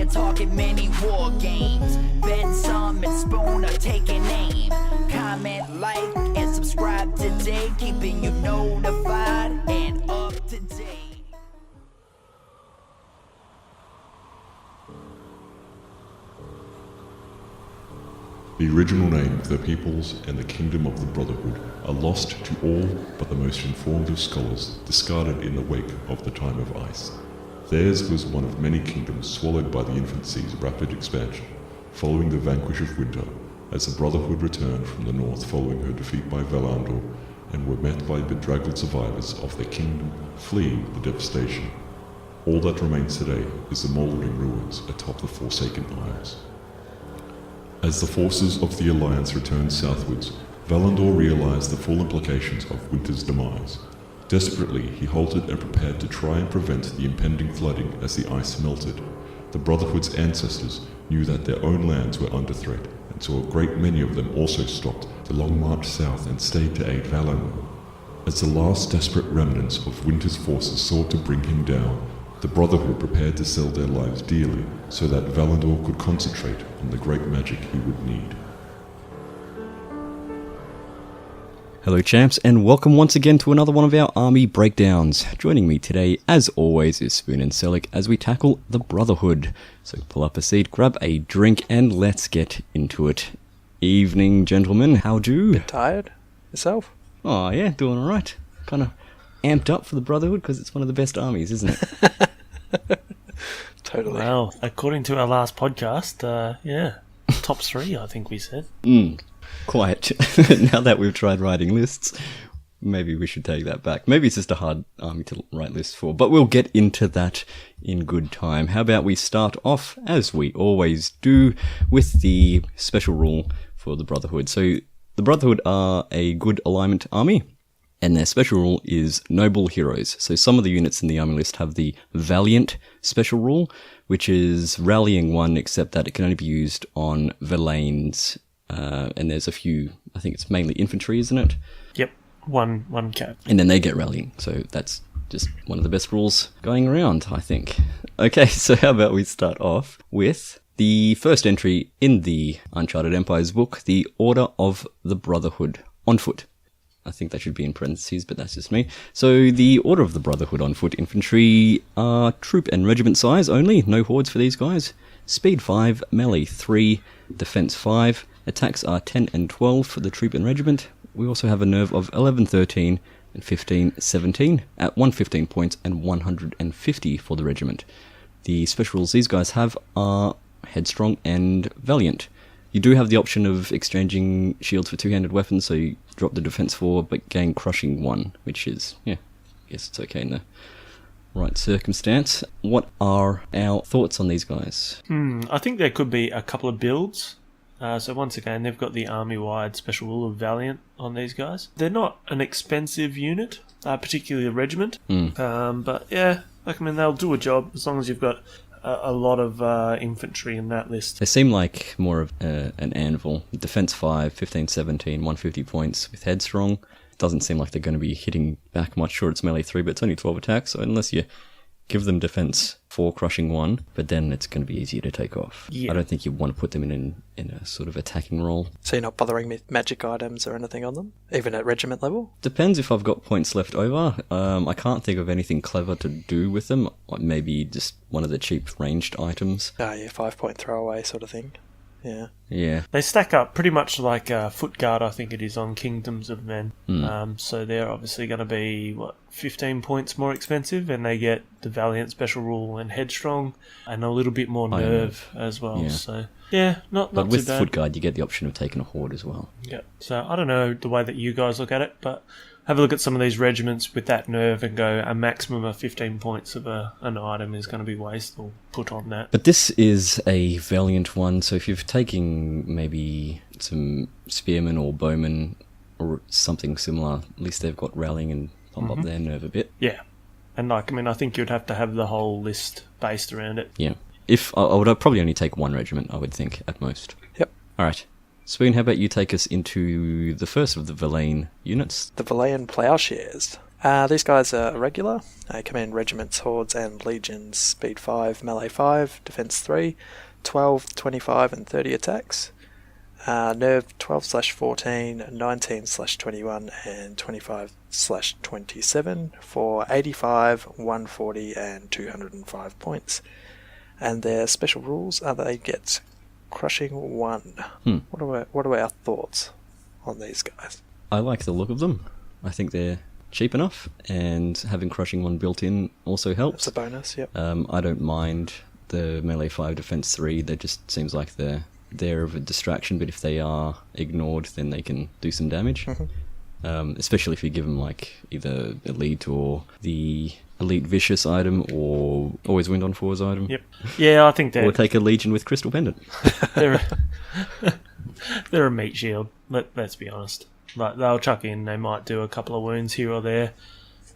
you're talking mini war games. Bensome and Spoon are taking aim. Comment, like, and subscribe today, keeping you notified and up to date. The original name of the peoples and the kingdom of the Brotherhood are lost to all but the most informed of scholars, discarded in the wake of the time of ice. Theirs was one of many kingdoms swallowed by the infancy's rapid expansion, following the vanquish of winter, as the Brotherhood returned from the north following her defeat by Valandor, and were met by bedraggled survivors of their kingdom fleeing the devastation. All that remains today is the mouldering ruins atop the Forsaken Isles. As the forces of the Alliance returned southwards, Valandor realized the full implications of winter's demise. Desperately, he halted and prepared to try and prevent the impending flooding as the ice melted. The Brotherhood's ancestors knew that their own lands were under threat, and so a great many of them also stopped the long march south and stayed to aid Valandor. As the last desperate remnants of winter's forces sought to bring him down, the Brotherhood prepared to sell their lives dearly so that Valandor could concentrate on the great magic he would need. Hello champs, and welcome once again to another one of our army breakdowns. Joining me today, as always, is Spoon and Sellick as we tackle the Brotherhood. So pull up a seat, grab a drink, and let's get into it. Evening, gentlemen. How do? Bit tired? Yourself? Oh yeah, doing alright. Kind of amped up for the Brotherhood because it's one of the best armies, isn't it? Totally. Well, according to our last podcast, yeah, top 3, I think we said. Quiet. Now that we've tried writing lists, maybe we should take that back. Maybe it's just a hard army to write lists for, but we'll get into that in good time. How about we start off, as we always do, with the special rule for the Brotherhood. So the Brotherhood are a good alignment army, and their special rule is Noble Heroes. So some of the units in the army list have the Valiant special rule, which is rallying 1, except that it can only be used on Verlaines. And there's a few, I think it's mainly infantry, isn't it? Yep, one cap. And then they get rallying, so that's just one of the best rules going around, I think. Okay, so how about we start off with the first entry in the Uncharted Empires book, the Order of the Brotherhood, on foot. I think that should be in parentheses, but that's just me. So the Order of the Brotherhood on foot infantry are troop and regiment size only, no hordes for these guys. Speed 5, melee 3, defense 5. Attacks are 10 and 12 for the troop and regiment. We also have a nerve of 11, 13, and 15, 17 at 115 points and 150 for the regiment. The special rules these guys have are Headstrong and Valiant. You do have the option of exchanging shields for two-handed weapons, so you drop the defense 4 but gain crushing 1, which is, yeah, I guess it's okay in the right circumstance. What are our thoughts on these guys? I think there could be a couple of builds. So once again, they've got the army-wide special rule of Valiant on these guys. They're not an expensive unit, particularly a regiment. But yeah, I mean, they'll do a job as long as you've got a lot of infantry in that list. They seem like more of an anvil. Defense 5, 15, 17, 150 points with Headstrong. Doesn't seem like they're going to be hitting back much. Sure, it's melee 3, but it's only 12 attacks, so unless you give them defense 4, crushing 1, but then it's going to be easier to take off. Yeah. I don't think you want to put them in a sort of attacking role. So you're not bothering with magic items or anything on them? Even at regiment level? Depends if I've got points left over. I can't think of anything clever to do with them. Like maybe just one of the cheap ranged items. Oh yeah, 5-point throwaway sort of thing. Yeah. Yeah. They stack up pretty much like Foot Guard, I think it is, on Kingdoms of Men. So they're obviously going to be, 15 points more expensive, and they get the Valiant special rule and Headstrong, and a little bit more nerve as well. Yeah. So yeah, not too bad. But with Foot Guard, you get the option of taking a horde as well. Yeah. So I don't know the way that you guys look at it, but have a look at some of these regiments with that nerve and go, a maximum of 15 points of an item is going to be wasteful. Put on that. But this is a Valiant one, so if you're taking maybe some Spearmen or Bowmen or something similar, at least they've got rallying and pump up their nerve a bit. Yeah. And I think you'd have to have the whole list based around it. Yeah. If I would probably only take one regiment, I would think, at most. Yep. Alright. Spoon, how about you take us into the first of the Verlaine units? The Verlaine Plowshares. These guys are regular. They come in regiments, hordes, and legions. Speed 5, melee 5, defense 3, 12, 25, and 30 attacks. Nerve 12/14, 19/21, and 25/27 for 85, 140, and 205 points. And their special rules are they get crushing 1. What are our thoughts on these guys? I like the look of them. I think they're cheap enough, and having crushing 1 built in also helps. It's a bonus, yep. I don't mind the melee 5, defense 3. That just seems like they're of a distraction, but if they are ignored, then they can do some damage. Especially if you give them like either elite or the elite vicious item, or always wind on 4's item. Yep. Yeah, I think or take a legion with crystal pendant. they're a meat shield. Let's be honest. Like, they'll chuck in. They might do a couple of wounds here or there.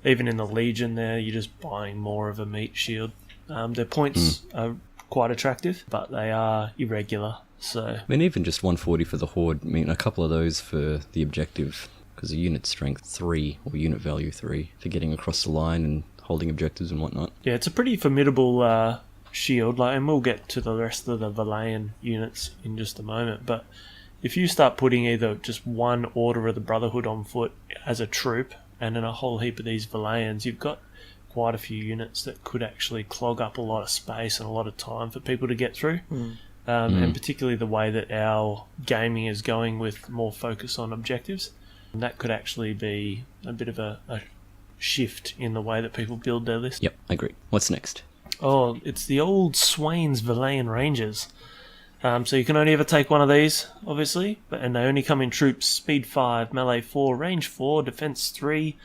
Even in the legion, there you're just buying more of a meat shield. Their points are quite attractive, but they are irregular. So I mean, even just 140 for the horde. I mean, a couple of those for the objective, because a unit strength 3 or unit value 3 for getting across the line and holding objectives and whatnot. yeah, it's a pretty formidable shield. Like, and we'll get to the rest of the Valayan units in just a moment. But if you start putting either just one Order of the Brotherhood on foot as a troop, and then a whole heap of these Valayans, you've got quite a few units that could actually clog up a lot of space and a lot of time for people to get through. And particularly the way that our gaming is going with more focus on objectives. And that could actually be a bit of a shift in the way that people build their list. Yep, I agree. What's next? Oh, it's the old Swain's Valayan Rangers. So you can only ever take one of these, obviously, and they only come in troops, speed 5, melee 4, range 4, defense 3,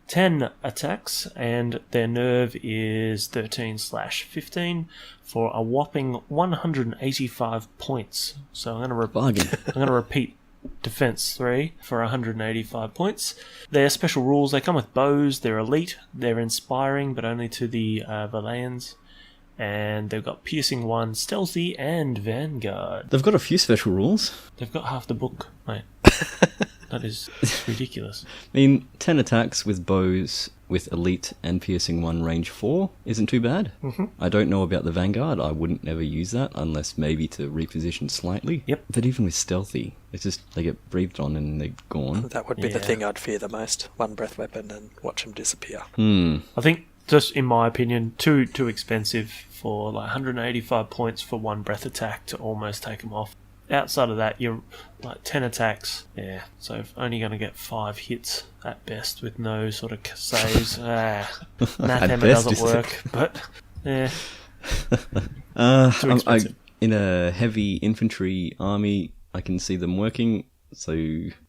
10 attacks, and their nerve is 13/15 for a whopping 185 points. So I'm going to repeat defense 3 for 185 points. Their special rules, they come with bows, they're elite, they're inspiring, but only to the Valayans. And they've got piercing 1, stealthy, and vanguard. They've got a few special rules. They've got half the book, mate. That is ridiculous. I mean, 10 attacks with bows with elite and piercing 1, range 4 isn't too bad. I don't know about the vanguard. I wouldn't never use that unless maybe to reposition slightly. Yep. But even with stealthy, it's just they get breathed on and they're gone. That would be the thing I'd fear the most. One breath weapon and watch them disappear. I think, just in my opinion, too expensive for like 185 points for one breath attack to almost take them off. Outside of that, you're like 10 attacks. Yeah, so only going to get 5 hits at best with no sort of saves. Math hammer doesn't work, but yeah. Too expensive. In a heavy infantry army, I can see them working. So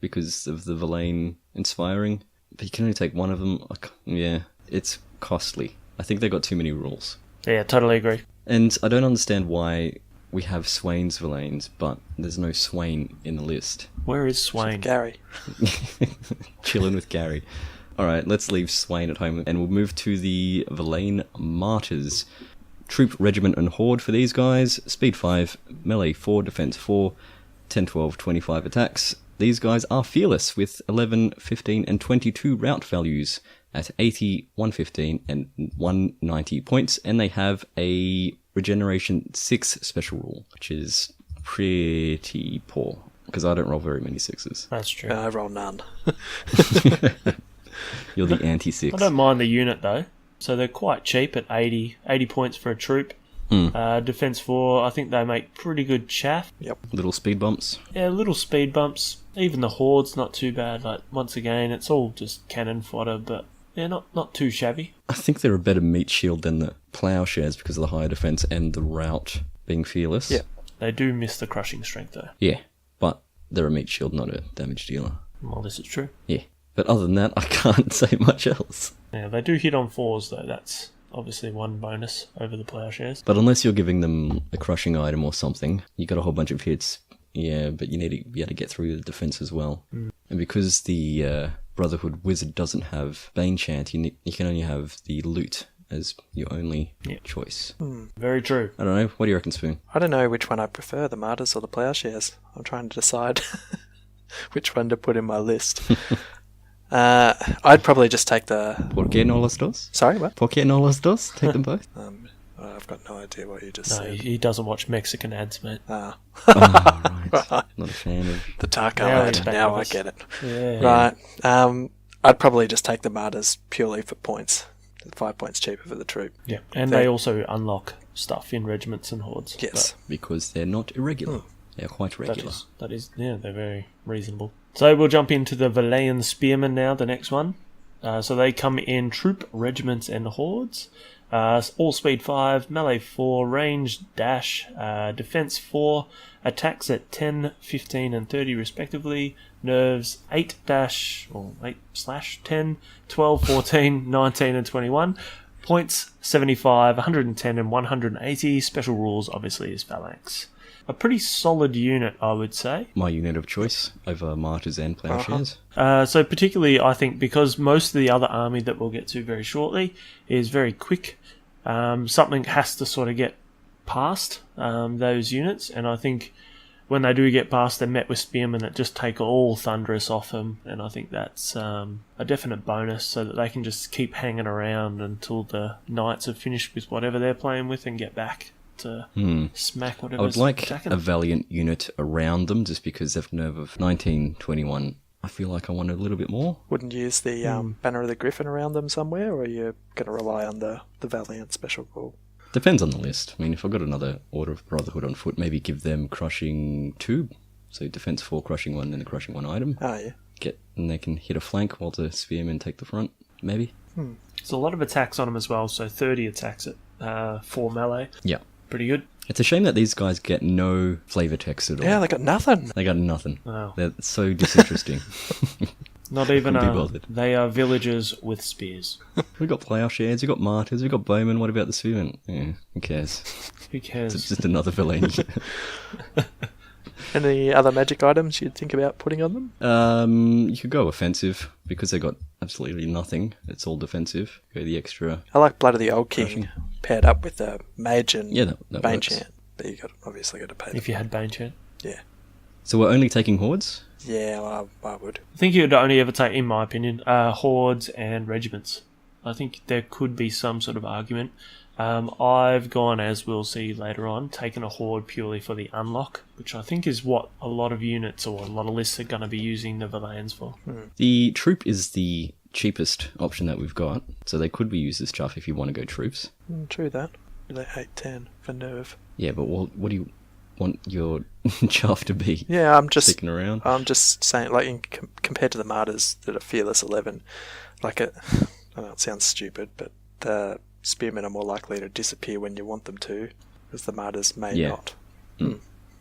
because of the Valayan inspiring, but you can only take one of them. Yeah, it's costly. I think they got too many rules. Yeah, totally agree. And I don't understand why we have Swain's Valayans, but there's no Swain in the list. Where is Swain? Gary. Chilling with Gary. Alright, let's leave Swain at home and we'll move to the Valayan Martyrs. Troop, Regiment and Horde for these guys. Speed 5, melee 4, defense 4, 10, 12, 25 attacks. These guys are fearless with 11, 15 and 22 route values at 80, 115 and 190 points, and they have a regeneration 6 special rule, which is pretty poor, because I don't roll very many 6s. That's true. I roll none. You're the anti-6. I don't mind the unit, though. So they're quite cheap at 80 points for a troop. Defense 4, I think they make pretty good chaff. Yep. Little speed bumps. Yeah, little speed bumps. Even the Horde's not too bad. Like, once again, it's all just cannon fodder, but yeah, not too shabby. I think they're a better meat shield than the Plowshares because of the higher defense and the route being fearless. Yeah. They do miss the crushing strength, though. Yeah, but they're a meat shield, not a damage dealer. Well, this is true. Yeah. But other than that, I can't say much else. Yeah, they do hit on 4s, though. That's obviously one bonus over the Plowshares. But unless you're giving them a crushing item or something, you got a whole bunch of hits. Yeah, but you need to be able to get through the defense as well. And because the Brotherhood Wizard doesn't have Bane Chant, you can only have the loot as your only choice. Very true. I don't know. What do you reckon, Spoon? I don't know which one I prefer, the Martyrs or the Plowshares. I'm trying to decide which one to put in my list. I'd probably just take the... ¿Por qué no los dos? Sorry, what? ¿Por qué no los dos? Take them both. I've got no idea what you just No, said. he doesn't watch Mexican ads, mate. Oh, right. Not a fan of... The taco Now ad. he's back Now with I us. get it. Yeah. Right. I'd probably just take the martyrs purely for points. 5 points cheaper for the troop. Yeah, and Fair. they also unlock stuff in regiments and hordes. Yes. Because they're not irregular. They're quite But regular. that is, yeah, they're very reasonable. So we'll jump into the Valayan Spearmen now, the next one. So they come in troop, regiments, and hordes. All speed 5, melee 4, range dash, defense 4, attacks at 10, 15, and 30 respectively. Nerves 8/10, 12, 14, 19, and 21. Points 75, 110, and 180. Special rules obviously is phalanx. A pretty solid unit, I would say. My unit of choice over martyrs and plowshares. So particularly, I think, because most of the other army that we'll get to very shortly is very quick. Something has to sort of get past those units, and I think when they do get past, they're met with spearmen that just take all thunderous off them, and I think that's a definite bonus, so that they can just keep hanging around until the knights have finished with whatever they're playing with and get back to smack I whatever's would like attacking a them. valiant unit around them, just because they've nerve of 19, 21. I feel like I want a little bit more. Wouldn't use the banner of the Griffin around them somewhere, or are you going to rely on the Valiant special rule? Depends on the list. I mean, if I've got another Order of Brotherhood on foot, maybe give them crushing 2. So defense 4, crushing 1, and a crushing 1 item. Oh, yeah. And they can hit a flank while the spearmen take the front, maybe. There's a lot of attacks on them as well, so 30 attacks at 4 melee. Yeah. Pretty good. It's a shame that these guys get no flavor text at all. Yeah, they got nothing. They got nothing. Wow. They're so disinteresting. Not even Couldn't be bothered. they are villagers with spears. We got plowshares, we got martyrs, we got bowmen. What about the spearmen? Yeah, who cares? Who It's cares? just another villain. Any other magic items you'd think about putting on them? You could go offensive because they got absolutely nothing. It's all defensive. Go the extra. I like Blood of the Old King Crushing. paired up with the Mage and Yeah, that Bane works. Chant. But you obviously got to pay If you had Bane Chant. Yeah. So we're only taking hordes. Yeah, well, I would. I think you'd only ever take, in my opinion, hordes and regiments. I think there could be some sort of argument. I've gone, as we'll see later on, taken a horde purely for the unlock, which I think is what a lot of units or a lot of lists are going to be using the Valayans for. The troop is the cheapest option that we've got, so they could be used as chuff if you want to go troops. True that. They're 8-10 for nerve. Yeah, but what do you want your chuff to be? Yeah, I'm just Sticking around? saying, like, compared to the Martyrs that are Fearless 11, like, I know it sounds stupid, but the Spearmen are more likely to disappear when you want them to, as the Martyrs may Yeah. not.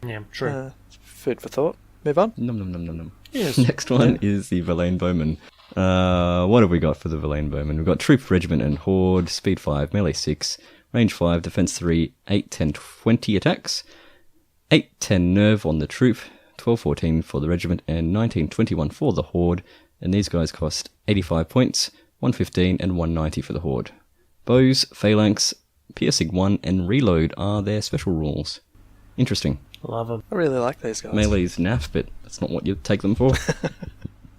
Yeah, true. Food for thought. Move on. Num num num num num. Yes. Next one is the Valayan Bowman. What have we got for the Valayan Bowman? We've got Troop, Regiment, and Horde, Speed 5, Melee 6, Range 5, Defense 3, 8, 10, 20 attacks, 8, 10 Nerve on the Troop, 12, 14 for the Regiment, and 19, 21 for the Horde. And these guys cost 85 points, 115 and 190 for the Horde. Bows, Phalanx, Piercing 1, and Reload are their special rules. Interesting. Love them. I really like these guys. Melee's naff, but that's not what you take them for.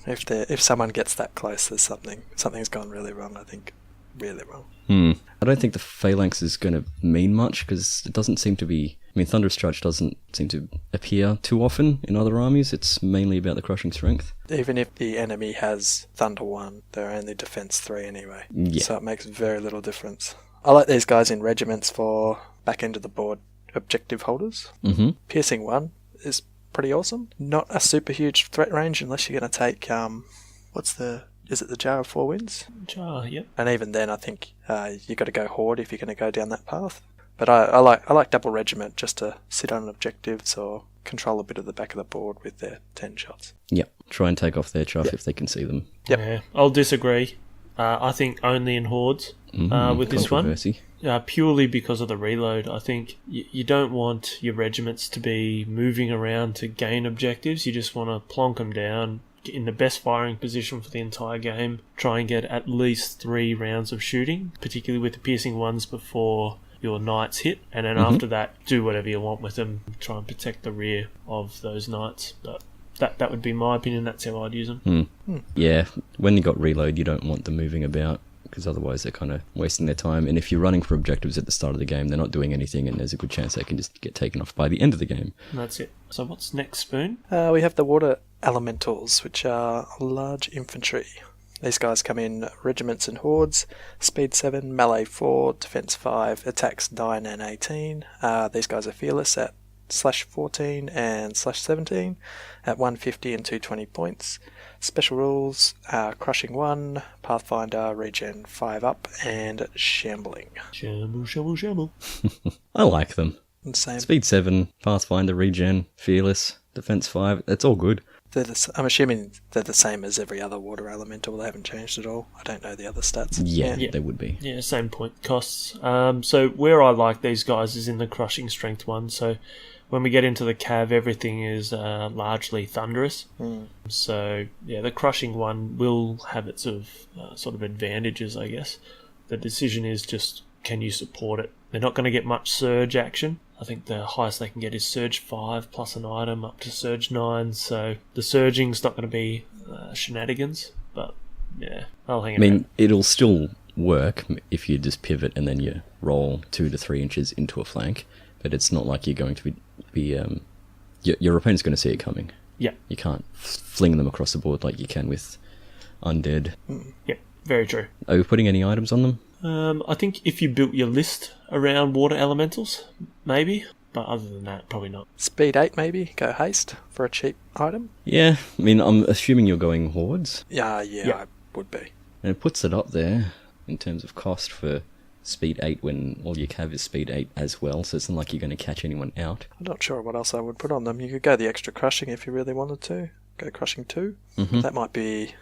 If someone gets that close, there's something's gone really wrong, I think. Really wrong. I don't think the Phalanx is going to mean much, because it doesn't seem to be... I mean, Thunderous Charge doesn't seem to appear too often in other armies. It's mainly about the crushing strength. Even if the enemy has Thunder 1, they're only Defense 3 anyway. Yeah. So it makes very little difference. I like these guys in regiments for back end of the board objective holders. Mm-hmm. Piercing 1 is pretty awesome. Not a super huge threat range unless you're going to take, is it the Jar of Four Winds? Yep. And even then, I think you got to go Horde if you're going to go down that path. But I like double regiment just to sit on objectives or control a bit of the back of the board with their 10 shots. Yep. Try and take off their chuff if they can see them. Yep. Yeah, I'll disagree. I think only in hordes with this one. Controversy. Purely because of the reload. I think you don't want your regiments to be moving around to gain objectives. You just want to plonk them down, get in the best firing position for the entire game, try and get at least 3 rounds of shooting, particularly with the piercing ones before your knights hit, and then after that, do whatever you want with them. Try and protect the rear of those knights. But That would be my opinion. That's how I'd use them. Yeah, when you got reload, you don't want them moving about, because otherwise they're kind of wasting their time. And if you're running for objectives at the start of the game, they're not doing anything, and there's a good chance they can just get taken off by the end of the game. And that's it. So what's next, Spoon? We have the water elementals, which are large infantry. These guys come in regiments and hordes, speed 7, melee 4, defense 5, attacks 9 and 18. These guys are fearless at /14 and /17 at 150 and 220 points. Special rules are crushing 1, pathfinder, regen 5 up, and shambling. Shamble. I like them. Same. Speed 7, pathfinder, regen, fearless, defense 5, that's all good. I'm assuming they're the same as every other water elemental. They haven't changed at all. I don't know the other stats. Yeah, they would be. Yeah, same point costs. So where I like these guys is in the crushing strength one. So when we get into the cav, everything is largely thunderous. So yeah, the crushing one will have its sort of advantages, I guess. The decision is just, can you support it? They're not going to get much surge action. I think the highest they can get is Surge 5 plus an item up to Surge 9, so the surging's not going to be shenanigans, but yeah, I'll hang it out. It'll still work if you just pivot and then you roll 2 to 3 inches into a flank, but it's not like you're going to be your opponent's going to see it coming. Yeah. You can't fling them across the board like you can with undead. Yeah, very true. Are we putting any items on them? I think if you built your list around water elementals, maybe. But other than that, probably not. Speed 8 maybe, go haste for a cheap item. Yeah, I'm assuming you're going hordes. Yeah, I would be. And it puts it up there in terms of cost for speed 8 when all you have is speed 8 as well, so it's not like you're going to catch anyone out. I'm not sure what else I would put on them. You could go the extra crushing if you really wanted to. Go crushing 2. That might be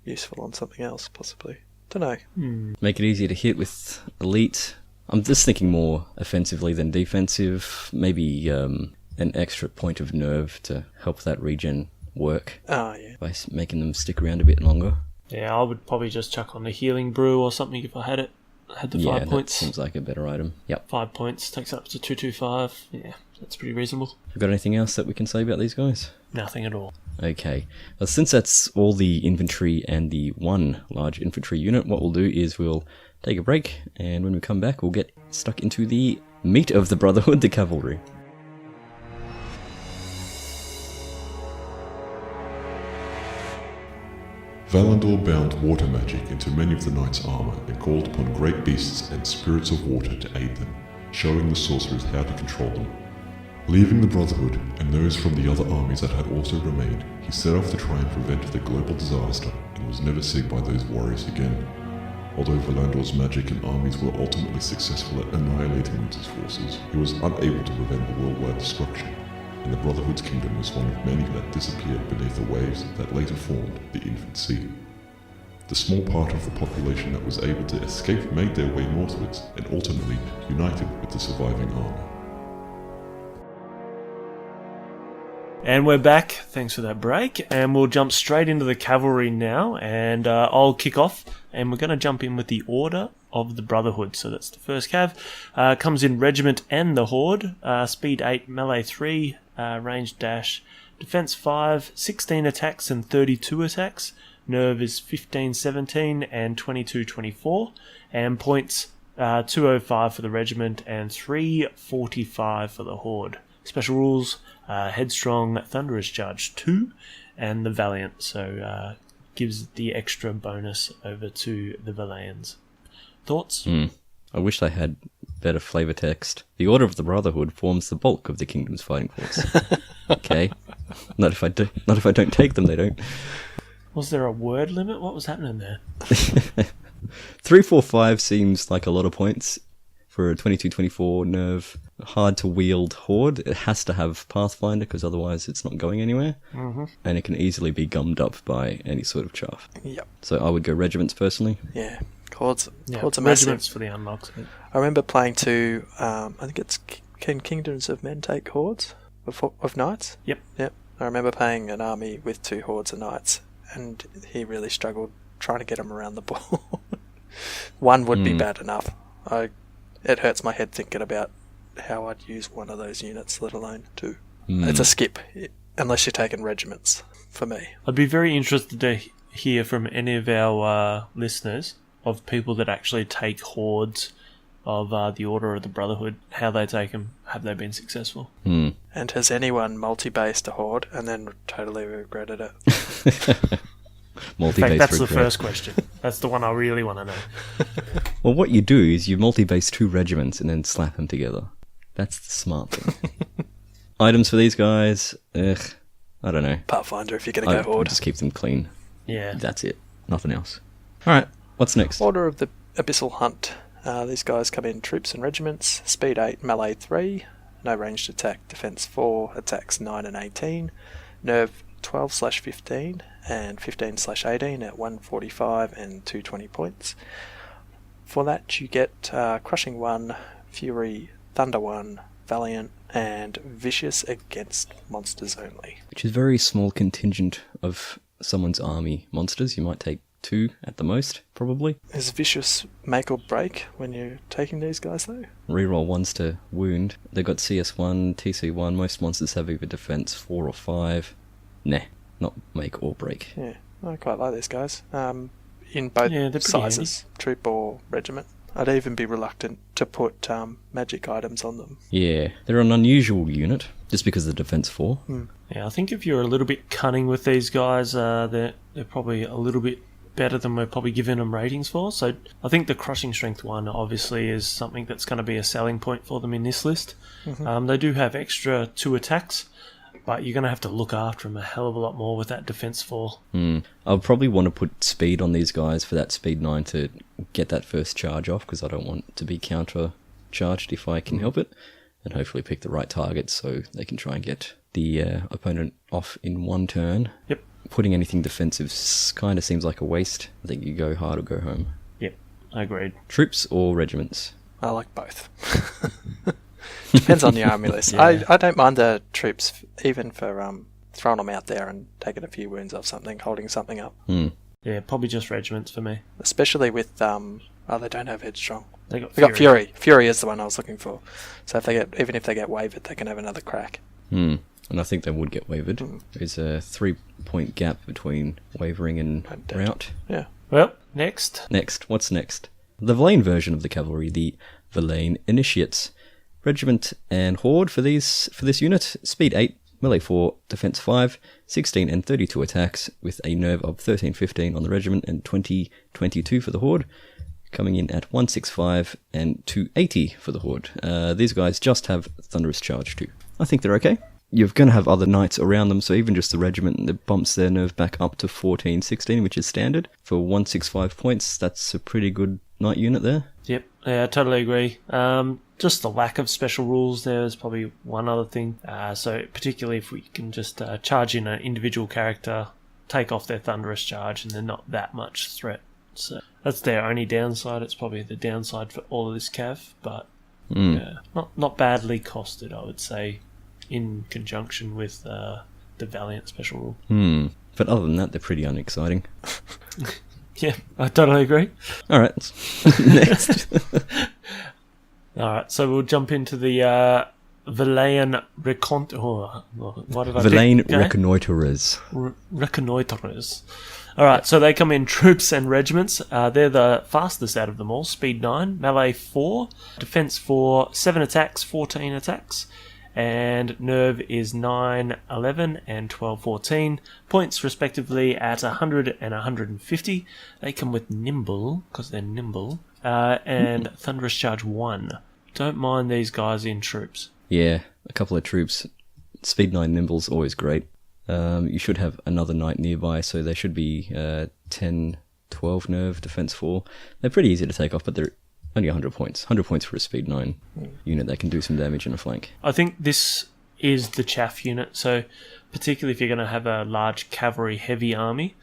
useful on something else, possibly. Don't know. Make it easier to hit with elite. I'm just thinking more offensively than defensive. Maybe an extra point of nerve to help that regen work. Oh, yeah. By making them stick around a bit longer. Yeah, I would probably just chuck on the healing brew or something if I had it. Had the 5 points. That seems like a better item. Yep. 5 points takes up to 225. Yeah, that's pretty reasonable. Have got anything else that we can say about these guys? Nothing at all. Okay. Well, since that's all the infantry and the one large infantry unit, what we'll do is we'll take a break, and when we come back, we'll get stuck into the meat of the Brotherhood, the Cavalry. Valandor bound water magic into many of the knights' armour and called upon great beasts and spirits of water to aid them, showing the sorcerers how to control them. Leaving the Brotherhood and those from the other armies that had also remained, he set off to try and prevent the global disaster and was never seen by those warriors again. Although Valandor's magic and armies were ultimately successful at annihilating Winter's forces, he was unable to prevent the worldwide destruction, and the Brotherhood's kingdom was one of many that disappeared beneath the waves that later formed the Infant Sea. The small part of the population that was able to escape made their way northwards and ultimately united with the surviving army. And we're back, thanks for that break, and we'll jump straight into the cavalry now, and I'll kick off, and we're going to jump in with the Order of the Brotherhood. So that's the first cav. Comes in regiment and the horde, speed 8, melee 3, range dash, defense 5, 16 attacks and 32 attacks, nerve is 15-17 and 22-24, and points 205 for the regiment and 345 for the horde. Special rules, Headstrong, Thunderous Charge 2, and the Valiant, so gives the extra bonus over to the Valayans. Thoughts? I wish they had better flavour text. The Order of the Brotherhood forms the bulk of the kingdom's fighting force. Okay. Not if I don't take them, they don't. Was there a word limit? What was happening there? 345 seems like a lot of points for a 22-24 nerve. Hard to wield horde. It has to have Pathfinder because otherwise it's not going anywhere. And it can easily be gummed up by any sort of chaff. Yep. So I would go regiments personally. Yeah. Hordes are massive. Regiments for the unlocks. I remember playing to, I think it's Can Kingdoms of Men take hordes of knights? Yep. I remember playing an army with 2 hordes of knights, and he really struggled trying to get them around the board. One would be bad enough. It hurts my head thinking about how I'd use one of those units, let alone 2. It's a skip. unless you're taking regiments, for me. I'd be very interested to hear from any of our listeners of people that actually take hordes of the Order of the Brotherhood, how they take them, have they been successful? Hmm. And has anyone multi-based a horde and then totally regretted it? In fact, that's the first question. That's the one I really want to know. Well, what you do is you multi-base 2 regiments and then slap them together. That's the smart thing. Items for these guys, I don't know. Pathfinder, if you're going to go horde. Just keep them clean. Yeah. That's it. Nothing else. Alright, what's next? Order of the Abyssal Hunt. These guys come in troops and regiments. Speed 8, melee 3. No ranged attack. Defense 4. Attacks 9 and 18. Nerve 12/15 and 15/18 at 145 and 220 points. For that you get Crushing 1, Fury, Thunder 1, Valiant, and Vicious against monsters only. Which is a very small contingent of someone's army monsters. You might take 2 at the most, probably. Is Vicious make or break when you're taking these guys though? Reroll 1s to wound. They've got CS1, TC1. Most monsters have either defense 4 or 5. Nah, not make or break. Yeah, I quite like these guys. In both sizes, troop or regiment. I'd even be reluctant to put magic items on them. Yeah, they're an unusual unit, just because of the defense 4. Yeah, I think if you're a little bit cunning with these guys, they're probably a little bit better than we're probably giving them ratings for. So I think the Crushing Strength one obviously is something that's going to be a selling point for them in this list. They do have extra 2 attacks, but you're going to have to look after them a hell of a lot more with that defense 4. I'll probably want to put speed on these guys for that speed 9 to get that first charge off, because I don't want to be counter-charged if I can help it, and hopefully pick the right targets so they can try and get the opponent off in one turn. Yep. Putting anything defensive kind of seems like a waste. I think you go hard or go home. Yep, I agreed. Troops or regiments? I like both. Depends on the army list. Yeah. I don't mind the troops, even for throwing them out there and taking a few wounds off something, holding something up. Yeah, probably just regiments for me. Especially with they don't have headstrong. They got Fury. Fury is the one I was looking for. So even if they get wavered, they can have another crack. And I think they would get wavered. There's a 3-point gap between wavering and rout. Yeah. Well, next. What's next? The Villain version of the cavalry, the Villain Initiates. Regiment and Horde for this unit. Speed 8, melee 4, defense 5, 16 and 32 attacks, with a nerve of 13/15 on the regiment and 20/22 for the Horde. Coming in at 165 and 280 for the Horde. These guys just have Thunderous Charge too. I think they're okay. You're going to have other knights around them, so even just the regiment that bumps their nerve back up to 14/16, which is standard. For 165 points, that's a pretty good knight unit there. Yep, yeah, I totally agree. Just the lack of special rules there is probably one other thing. So particularly if we can just charge in an individual character, take off their Thunderous Charge, and they're not that much threat. So that's their only downside. It's probably the downside for all of this cav, but not badly costed, I would say, in conjunction with the Valiant special rule. But other than that, they're pretty unexciting. Yeah, I totally agree. Alright, next. Alright, so we'll jump into the Villain Reconnoiterers. Reconnoiterers. Alright, so they come in troops and regiments. They're the fastest out of them all. Speed 9, melee 4, defense 4, 7 attacks, 14 attacks. And nerve is 9, 11, and 12, 14. Points respectively at 100 and 150. They come with nimble, because they're nimble. And Thunderous Charge 1. Don't mind these guys in troops. Yeah, a couple of troops. Speed 9 nimble's always great. You should have another knight nearby, so they should be 10, 12 nerve, defense 4. They're pretty easy to take off, but they're only 100 points. 100 points for a speed 9 unit that can do some damage in a flank. I think this is the chaff unit, so particularly if you're going to have a large cavalry heavy army,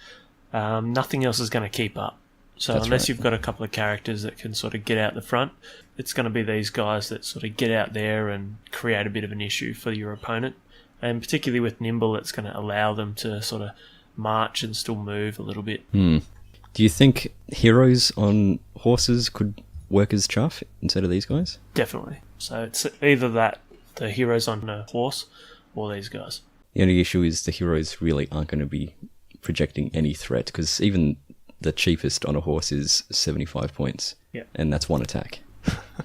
nothing else is going to keep up. So That's unless right. you've got a couple of characters that can sort of get out the front, it's going to be these guys that sort of get out there and create a bit of an issue for your opponent. And particularly with nimble, it's going to allow them to sort of march and still move a little bit. Do you think heroes on horses could work as chaff instead of these guys? Definitely. So it's either that, the heroes on a horse, or these guys. The only issue is the heroes really aren't going to be projecting any threat, because even the cheapest on a horse is 75 points. Yeah. And that's one attack.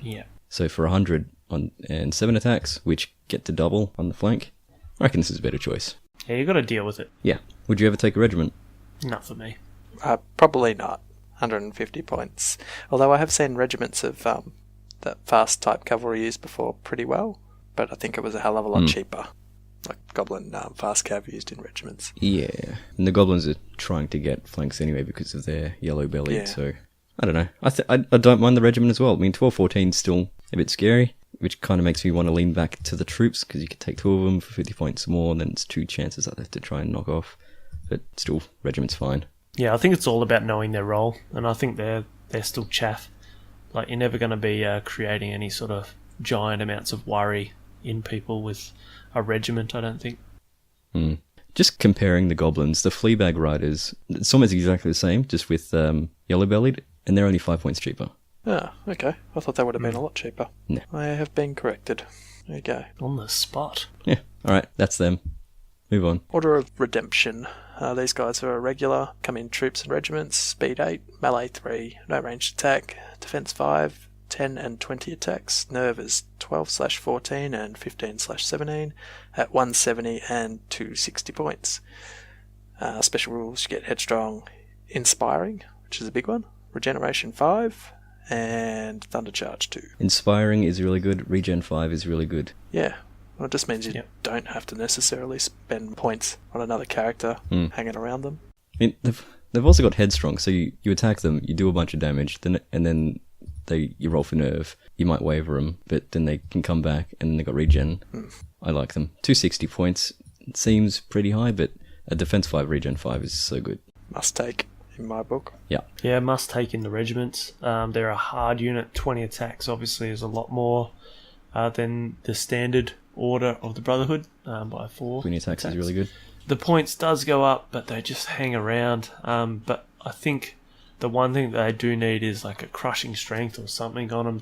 Yeah. So for 100 and 7 attacks, which get to double on the flank, I reckon this is a better choice. Yeah, you got to deal with it. Yeah. Would you ever take a regiment? Not for me. Probably not. 150 points. Although I have seen regiments of that fast type cavalry used before pretty well, but I think it was a hell of a lot cheaper. Like goblin fast cav used in regiments. Yeah. And the goblins are trying to get flanks anyway because of their yellow belly, Yeah. so I don't know. I don't mind the regiment as well. I mean, 12-14 is still a bit scary, which kind of makes me want to lean back to the troops, because you could take 2 of them for 50 points more, and then it's 2 chances I'd have to try and knock off. But still, regiment's fine. Yeah, I think it's all about knowing their role, and I think they're still chaff. Like, you're never going to be creating any sort of giant amounts of worry in people with a regiment, I don't think. Just comparing the goblins, the Fleabag Riders, it's almost exactly the same, just with yellow-bellied, and they're only 5 points cheaper. Ah, okay. I thought that would have been a lot cheaper. No. I have been corrected. There you go. On the spot. Yeah, alright, that's them. Move on. Order of Redemption. These guys are regular, come in troops and regiments, speed 8, melee 3, no ranged attack, defense 5, 10 and 20 attacks, nerve is 12/14 and 15/17 at 170 and 260 points. Special rules, you get headstrong, inspiring, which is a big one, regeneration 5, and thunder charge 2. Inspiring is really good, regen 5 is really good. Yeah. Well, it just means you Yep. don't have to necessarily spend points on another character hanging around them. I mean, they've also got headstrong, so you attack them, you do a bunch of damage, and then you roll for nerve. You might waver them, but then they can come back, and then they got regen. I like them. 260 points seems pretty high, but a defense 5, regen 5 is so good. Must take, in my book. Yeah. Yeah, must take in the regiments. They're a hard unit. 20 attacks obviously is a lot more than the standard order of the Brotherhood by 4. 20 attacks is really good. The points does go up, but they just hang around. But I think the one thing that they do need is like a crushing strength or something on them.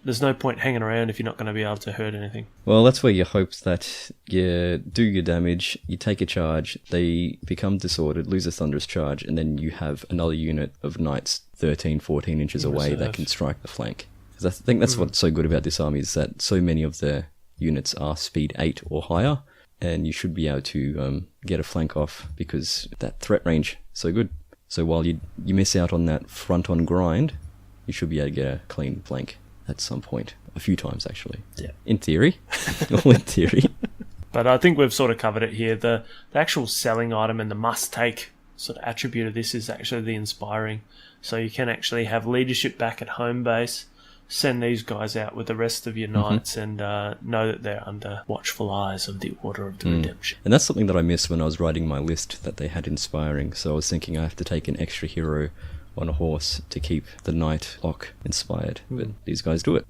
There's no point hanging around if you're not going to be able to hurt anything. Well, that's where you hope that you do your damage, you take a charge, they become disordered, lose a thunderous charge, and then you have another unit of knights 13, 14 inches away that reserve. can strike the flank. Because I think that's what's so good about this army, is that so many of the units are speed 8 or higher, and you should be able to get a flank off, because that threat range is so good. So while you miss out on that front-on grind, you should be able to get a clean flank at some point. A few times, actually. Yeah. In theory. All in theory. But I think we've sort of covered it here. The actual selling item and the must-take sort of attribute of this is actually the inspiring. So you can actually have leadership back at home base, send these guys out with the rest of your knights, and know that they're under watchful eyes of the Order of the Redemption. And that's something that I missed when I was writing my list, that they had inspiring. So I was thinking I have to take an extra hero on a horse to keep the knight lock inspired. But these guys do it.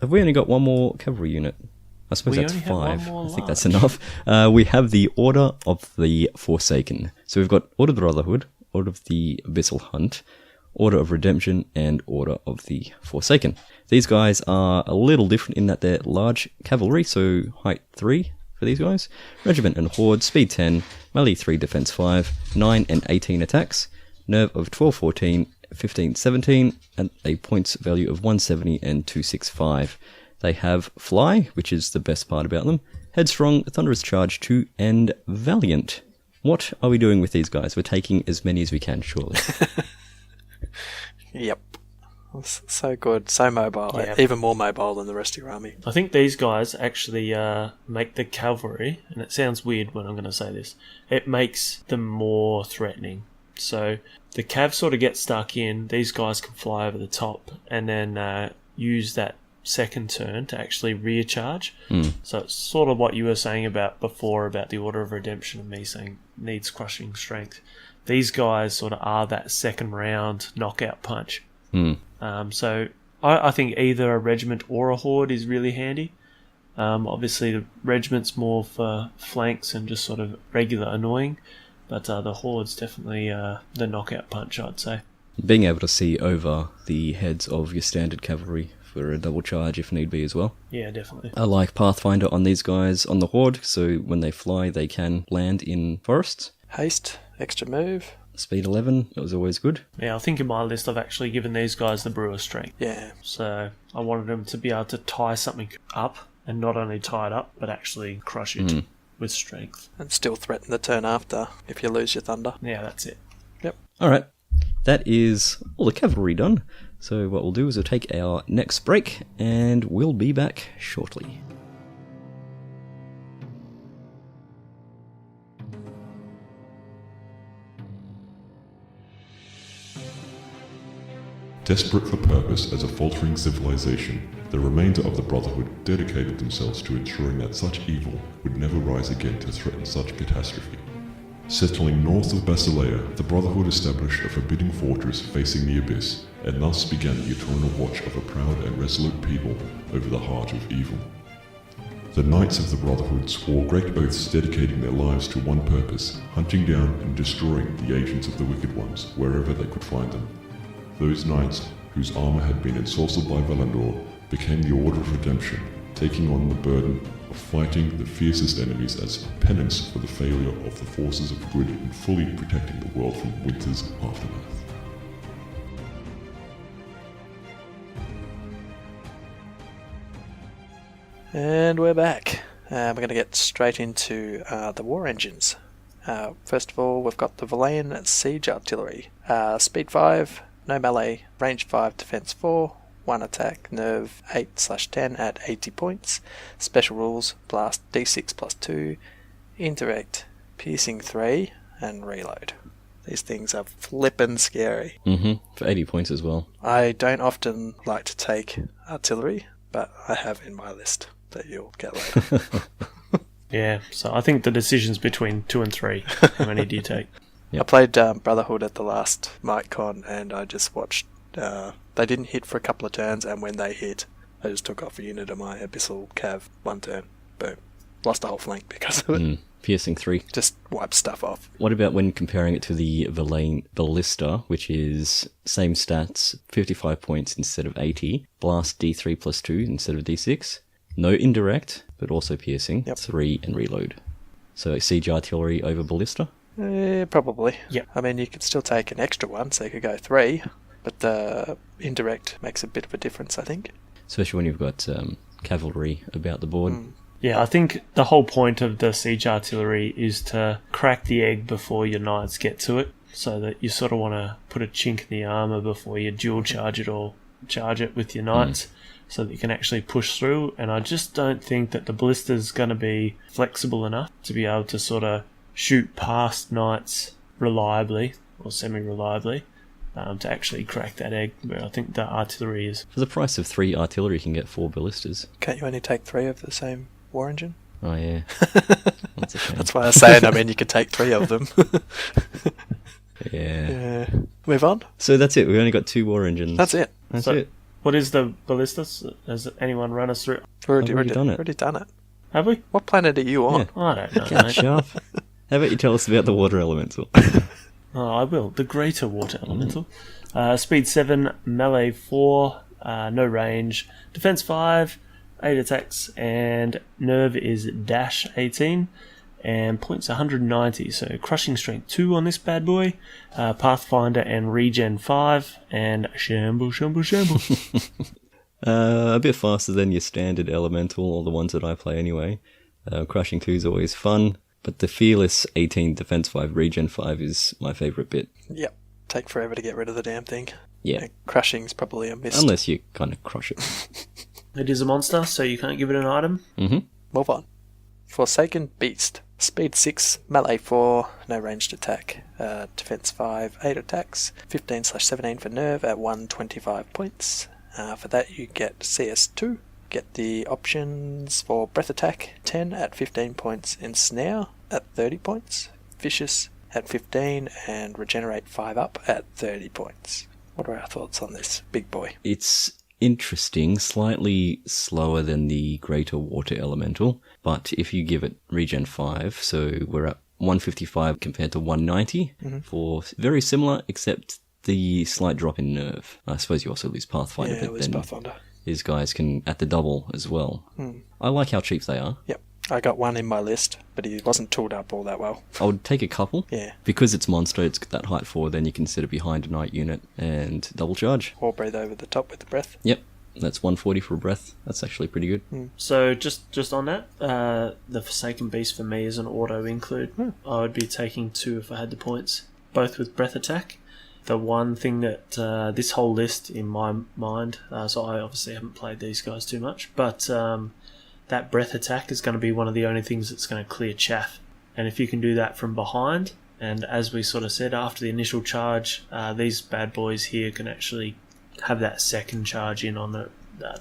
Have we only got one more cavalry unit? I suppose We that's only have 5. one more I think large. that's enough. We have the Order of the Forsaken. So we've got Order of the Brotherhood, Order of the Abyssal Hunt, Order of Redemption, and Order of the Forsaken. These guys are a little different in that they're large cavalry, so height 3 for these guys. Regiment and Horde, speed 10, melee 3, defense 5, 9 and 18 attacks, nerve of 12-14, 15-17, and a points value of 170 and 265. They have Fly, which is the best part about them, Headstrong, Thunderous Charge 2, and Valiant. What are we doing with these guys? We're taking as many as we can, surely. Yep. So good, so mobile, Yeah. even more mobile than the rest of your army. I think these guys actually make the cavalry, and it sounds weird when I'm going to say this, it makes them more threatening. So the cav sort of get stuck in, these guys can fly over the top, and then use that second turn to actually rear charge. So it's sort of what you were saying about before about the Order of Redemption and me saying needs crushing strength. These guys sort of are that second round knockout punch. So I think either a regiment or a horde is really handy. Obviously the regiment's more for flanks and just sort of regular annoying, but the horde's definitely the knockout punch, I'd say. Being able to see over the heads of your standard cavalry for a double charge if need be as well. Yeah, definitely. I like Pathfinder on these guys on the Horde, so when they fly, they can land in forests. Haste, extra move. Speed 11, that was always good. Yeah, I think in my list I've actually given these guys the brewer strength. Yeah. So I wanted them to be able to tie something up, and not only tie it up, but actually crush it with strength. And still threaten the turn after if you lose your thunder. Yeah, that's it. Yep. Alright, that is all the cavalry done. So what we'll do is we'll take our next break, and we'll be back shortly. Desperate for purpose as a faltering civilization, the remainder of the Brotherhood dedicated themselves to ensuring that such evil would never rise again to threaten such catastrophe. Settling north of Basileia, the Brotherhood established a forbidding fortress facing the abyss, and thus began the eternal watch of a proud and resolute people over the heart of evil. The Knights of the Brotherhood swore great oaths dedicating their lives to one purpose, hunting down and destroying the agents of the Wicked Ones wherever they could find them. Those knights, whose armour had been ensorcelled by Valandor, became the Order of Redemption, taking on the burden of fighting the fiercest enemies as penance for the failure of the forces of good in fully protecting the world from winter's aftermath. And we're back. We're going to get straight into the war engines. First of all, we've got the Valayan Siege Artillery. Speed 5, no melee, range 5, defense 4, 1 attack, nerve 8/10 at 80 points. Special rules, blast d6 plus 2, indirect, piercing 3, and reload. These things are flippin' scary. For 80 points as well. I don't often like to take artillery, but I have in my list that you'll get later. Yeah, so I think the decision's between 2 and 3. How many do you take? Yep. I played Brotherhood at the last MightCon, and I just watched. They didn't hit for a couple of turns, and when they hit, I just took off a unit of my Abyssal Cav, one turn, boom. Lost a whole flank because of it. Piercing 3. Just wiped stuff off. What about when comparing it to the Valayan Ballista, which is same stats, 55 points instead of 80, blast d3 plus 2 instead of d6, no indirect, but also piercing, 3 and reload. So siege artillery over ballista? Probably. Yep. I mean, you could still take an extra one, so you could go 3, but the indirect makes a bit of a difference, I think. Especially when you've got cavalry about the board. Yeah, I think the whole point of the siege artillery is to crack the egg before your knights get to it, so that you sort of want to put a chink in the armour before you dual charge it or charge it with your knights, so that you can actually push through. And I just don't think that the ballista's going to be flexible enough to be able to sort of shoot past knights reliably, or semi-reliably, to actually crack that egg, where I think the artillery is. For the price of 3 artillery, you can get 4 ballistas. Can't you only take 3 of the same war engine? Oh, yeah. That's a shame. That's why I was saying, I mean, you could take 3 of them. Yeah. Move on. So that's it. We only got 2 war engines. That's it. That's So, it. what is the ballistas? Has anyone run us through? We've already done it. already done it. Have we? What planet are you on? Yeah. I don't know, Catch mate. up. How about you tell us about the water elemental? Oh, I will. The Greater Water Elemental. Speed 7, melee 4, no range, defense 5, 8 attacks, and nerve is dash 18, and points 190. So crushing strength 2 on this bad boy, Pathfinder and regen 5, and shamble. A bit faster than your standard elemental, or the ones that I play anyway. Crushing 2 is always fun, but the Fearless 18 defense 5 regen 5 is my favourite bit. Yep. Take forever to get rid of the damn thing. Yeah. And crushing's probably a miss. Unless you kind of crush it. It is a monster, so you can't give it an item. Move on. Forsaken Beast. Speed 6, melee 4, no ranged attack. Defense 5, 8 attacks. 15/17 for nerve at 125 points. For that you get CS2. Get the options for breath attack 10 at 15 points, ensnare at 30 points, vicious at 15, and regenerate 5 up at 30 points. What are our thoughts on this big boy? It's interesting, slightly slower than the Greater Water Elemental, but if you give it regen 5, so we're at 155 compared to 190 for very similar, except the slight drop in nerve. I suppose you also lose Pathfinder. Yeah, but lose then Pathfinder. these guys can at the double as well. I like how cheap they are. Yep. I got one in my list, but he wasn't tooled up all that well. I would take a couple. Yeah. Because it's monster, it's got that height 4, then you can sit it behind a knight unit and double charge. Or breathe over the top with the breath. Yep. That's 140 for a breath. That's actually pretty good. So just on that, the Forsaken Beast for me is an auto include. I would be taking 2 if I had the points, both with breath attack. The one thing that this whole list in my mind, so I obviously haven't played these guys too much, but that breath attack is going to be one of the only things that's going to clear chaff. And if you can do that from behind, and as we sort of said, after the initial charge, these bad boys here can actually have that second charge in on the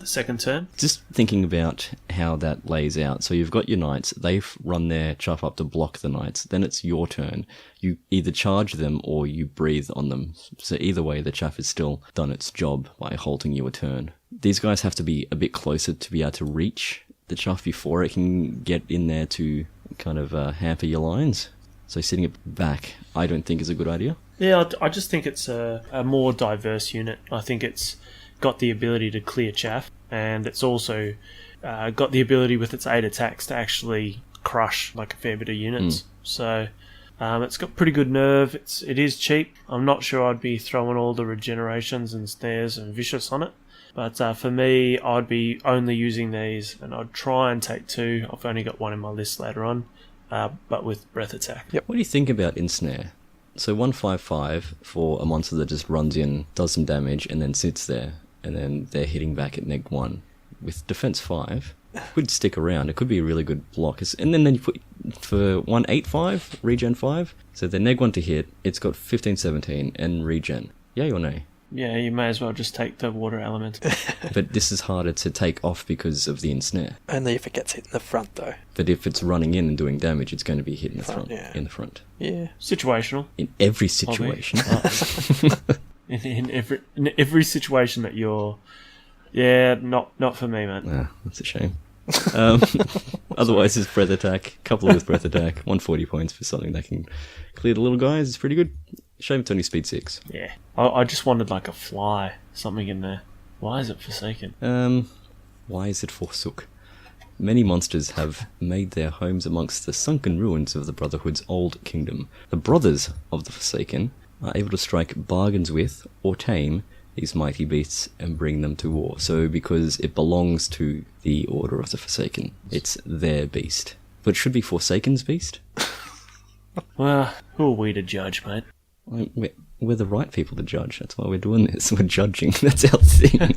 second turn. Just thinking about how that lays out. So you've got your knights, they've run their chaff up to block the knights, then it's your turn. You either charge them or you breathe on them. So either way, the chaff has still done its job by halting you a turn. These guys have to be a bit closer to be able to reach the chaff before it can get in there to kind of hamper your lines. So sitting it back, I don't think is a good idea. Yeah, I just think it's a more diverse unit. I think it's got the ability to clear chaff, and it's also got the ability with its 8 attacks to actually crush like a fair bit of units. So it's got pretty good nerve. It is cheap. I'm not sure I'd be throwing all the regenerations and snares and vicious on it. But for me, I'd be only using these, and I'd try and take 2. I've only got 1 in my list later on, but with breath attack. What do you think about ensnare? So 155 for a monster that just runs in, does some damage, and then sits there, and then they're hitting back at neg 1. With defense 5, could stick around. It could be a really good block. And then you put for 185, regen 5. So they're neg 1 to hit. It's got 15, 17, and regen. Yay or nay? Yeah, you may as well just take the water element. But this is harder to take off because of the ensnare. Only if it gets hit in the front, though. But if it's running in and doing damage, it's going to be hit in the front. Yeah. In the front. Yeah. Situational. In every situation. in every situation that you're... Yeah, not for me, man. Nah, that's a shame. Otherwise, it's breath attack. Couple with breath attack. 140 points for something that can clear the little guys. It's pretty good. Shame it's only speed 6. Yeah. I just wanted like a fly, something in there. Why is it Forsaken? Why is it forsook? Many monsters have made their homes amongst the sunken ruins of the Brotherhood's old kingdom. The brothers of the Forsaken are able to strike bargains with, or tame, these mighty beasts and bring them to war. So because it belongs to the Order of the Forsaken, it's their beast. But it should be Forsaken's beast? Well, who are we to judge, mate? We're the right people to judge. That's why we're doing this. We're judging. That's our thing.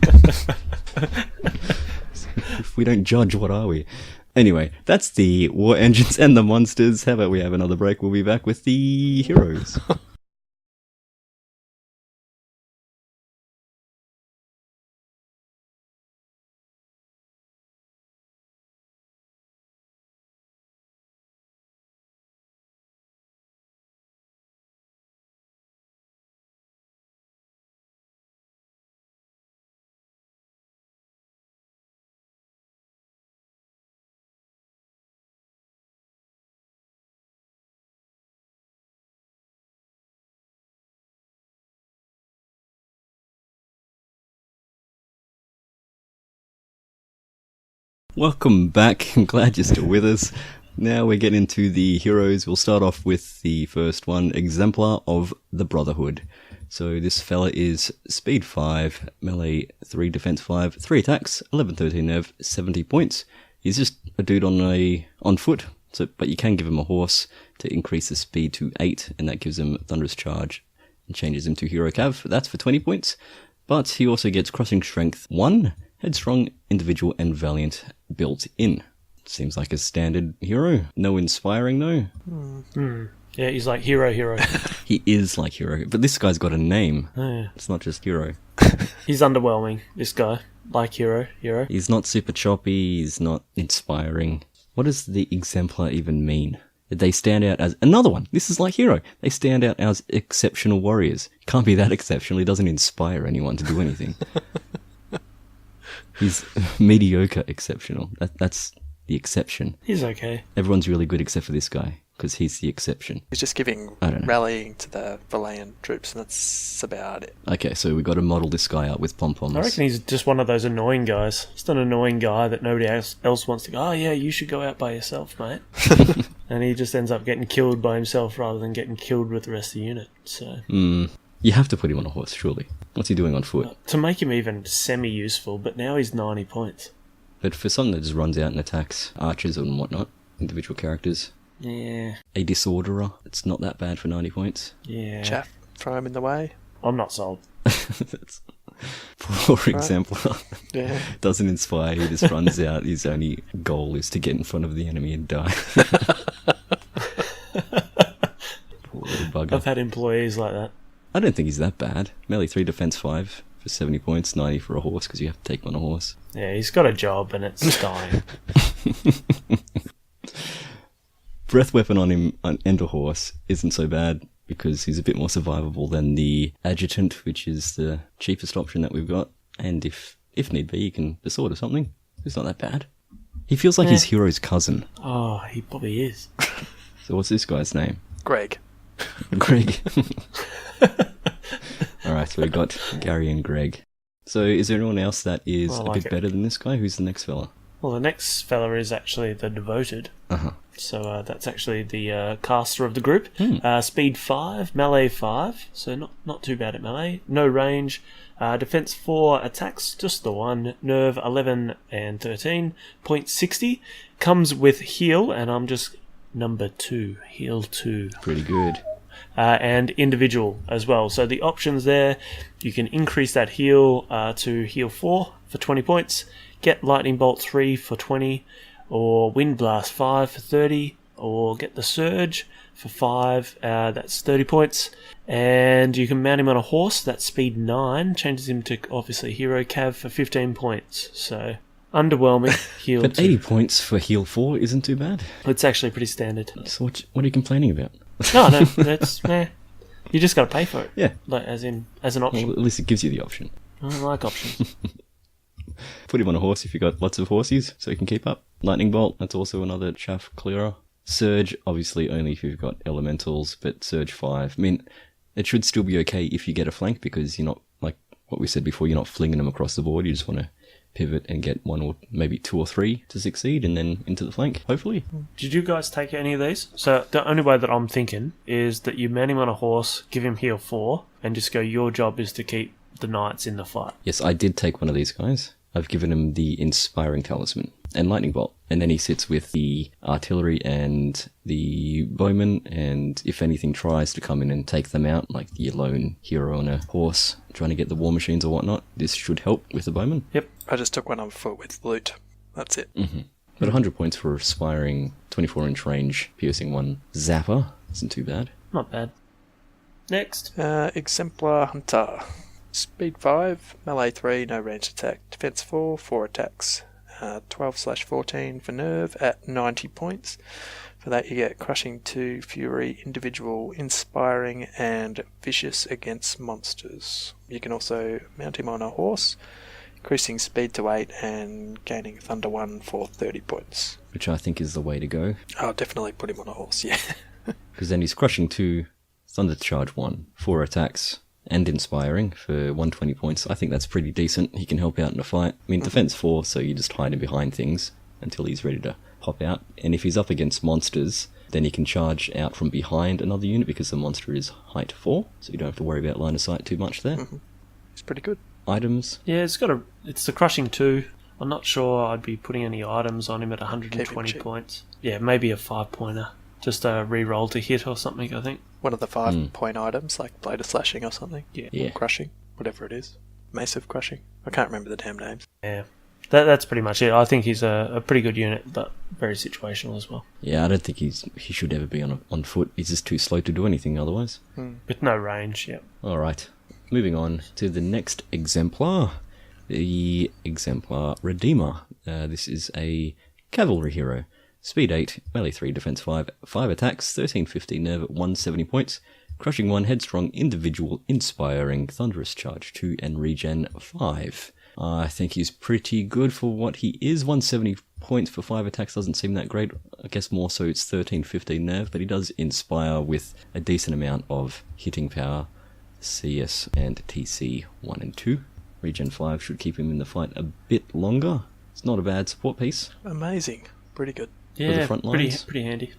If we don't judge, what are we? Anyway, that's the war engines and the monsters. How about we have another break? We'll be back with the heroes. Welcome back. I'm glad you're still with us. Now we're getting into the heroes. We'll start off with the first one, Exemplar of the Brotherhood. So this fella is speed 5, melee 3, defense 5, 3 attacks, 11, 13 nerve, 70 points. He's just a dude on foot, but you can give him a horse to increase the speed to 8, and that gives him Thunderous Charge and changes him to Hero Cav. That's for 20 points. But he also gets Crushing Strength 1, Headstrong, Individual, and Valiant built in. Seems like a standard hero. No inspiring, though. Yeah, he's like hero. He is like hero, but this guy's got a name. Yeah. It's not just hero. He's underwhelming, this guy. Like hero. He's not super choppy, he's not inspiring. What does the exemplar even mean? They stand out as... Another one! This is like hero. They stand out as exceptional warriors. Can't be that exceptional, he doesn't inspire anyone to do anything. He's mediocre exceptional. That's the exception. He's okay. Everyone's really good except for this guy. because he's the exception. He's just giving I don't know. rallying to the Valayan troops, and that's about it. Okay, so we got to model this guy up with pom-poms. I reckon he's just one of those annoying guys. Just an annoying guy that nobody else wants to go, oh yeah, you should go out by yourself, mate. And he just ends up getting killed by himself rather than getting killed with the rest of the unit. So You have to put him on a horse, surely. What's he doing on foot? to make him even semi-useful, but now he's 90 points. But for someone that just runs out and attacks archers and whatnot, individual characters, Yeah, a disorderer, it's not that bad for 90 points. yeah. Chaff, throw him in the way. I'm not sold. That's, for example, Yeah. doesn't inspire, he just runs out, his only goal is to get in front of the enemy and die. Poor little bugger. I've had employees like that. I don't think he's that bad. Melee 3, defense 5 for 70 points, 90 for a horse because you have to take him on a horse. Yeah, he's got a job and it's dying. Breath weapon on him and a horse isn't so bad because he's a bit more survivable than the adjutant, which is the cheapest option that we've got. And if need be, you can disorder something. It's not that bad. He feels like his hero's cousin. Oh, he probably is. So what's this guy's name? Greg. Greg. Alright, so we got Gary and Greg. So is there anyone else that is I a like bit it. better than this guy? Who's the next fella? Well, the next fella is actually the Devoted. Uh-huh. So that's actually the caster of the group. Speed 5, melee 5, so not too bad at melee. No range. Defense 4, attacks just the one. Nerve 11 and 13. Point 60. Comes with heal, and I'm just number 2. Heal 2. Pretty good. And individual as well. So the options there, you can increase that heal to heal 4 for 20 points, get Lightning Bolt 3 for 20, or Wind Blast 5 for 30, or get the Surge for 5, that's 30 points. And you can mount him on a horse, that's speed 9, changes him to obviously Hero Cav for 15 points. So underwhelming, heal But 2. 80 points for heal 4 isn't too bad. It's actually pretty standard. So what are you complaining about? No, that's you just got to pay for it. Yeah. Like as an option. Well, at least it gives you the option. I like options. Put him on a horse if you've got lots of horses, so he can keep up. Lightning Bolt, that's also another chaff clearer. Surge, obviously only if you've got elementals, but Surge 5. I mean, it should still be okay if you get a flank, because you're not, like what we said before, you're not flinging them across the board. You just want to pivot and get 1 or maybe 2 or 3 to succeed, and then into the flank, hopefully. Did you guys take any of these? So the only way that I'm thinking is that you mount him on a horse, give him heal 4, and just go, your job is to keep the knights in the fight. Yes, I did take one of these guys. I've given him the Inspiring Talisman and Lightning Bolt. And then he sits with the artillery and the bowmen, and if anything tries to come in and take them out, like the lone hero on a horse trying to get the war machines or whatnot, this should help with the bowmen. Yep. I just took one on foot with loot. That's it. But 100 points for Aspiring 24-inch range, piercing 1 zapper isn't too bad. Not bad. Next. Exemplar Hunter. Speed 5, melee 3, no range attack. Defense 4, 4 attacks. 12/14 for nerve at 90 points. For that you get Crushing 2, Fury, Individual, Inspiring, and Vicious against monsters. You can also mount him on a horse, increasing speed to 8 and gaining Thunder 1 for 30 points. Which I think is the way to go. I'll definitely put him on a horse, yeah. Because then he's Crushing 2, Thunder Charge 1, 4 attacks, and Inspiring for 120 points. I think that's pretty decent. He can help out in a fight. I mean, Defense 4, so you just hide him behind things until he's ready to pop out. And if he's up against monsters, then he can charge out from behind another unit because the monster is height 4, so you don't have to worry about line of sight too much there. It's pretty good. Items. Yeah, it's the Crushing 2. I'm not sure I'd be putting any items on him at 120 cheap. points. Yeah, maybe a 5-pointer. Just a re-roll to hit or something, I think. One of the 5-point items, like Blade of Slashing or something. Yeah. Or Crushing, whatever it is. Massive Crushing. I can't remember the damn names. Yeah. That's pretty much it. I think he's a pretty good unit, but very situational as well. Yeah, I don't think he should ever be on foot. He's just too slow to do anything otherwise. With no range, yeah. Alright, moving on to the next exemplar. The Exemplar Redeemer. This is a cavalry hero. Speed 8, melee 3, defense 5, 5 attacks, 1350 nerve at 170 points, crushing 1, headstrong, individual, inspiring, thunderous charge 2, and regen 5. I think he's pretty good for what he is. 170 points for 5 attacks doesn't seem that great. I guess more so it's 13, 15 nerve, but he does inspire with a decent amount of hitting power, CS and TC 1 and 2. Regen 5 should keep him in the fight a bit longer. It's not a bad support piece. Amazing. Pretty good. Yeah, front pretty lines. handy.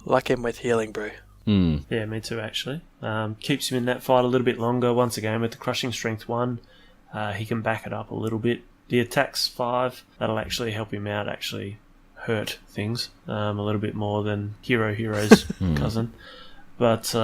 Like him with healing brew. Yeah, me too, actually. Keeps him in that fight a little bit longer. Once again, with the crushing strength 1, he can back it up a little bit. The attacks 5, that'll actually help him out, actually hurt things a little bit more than Hero's cousin. But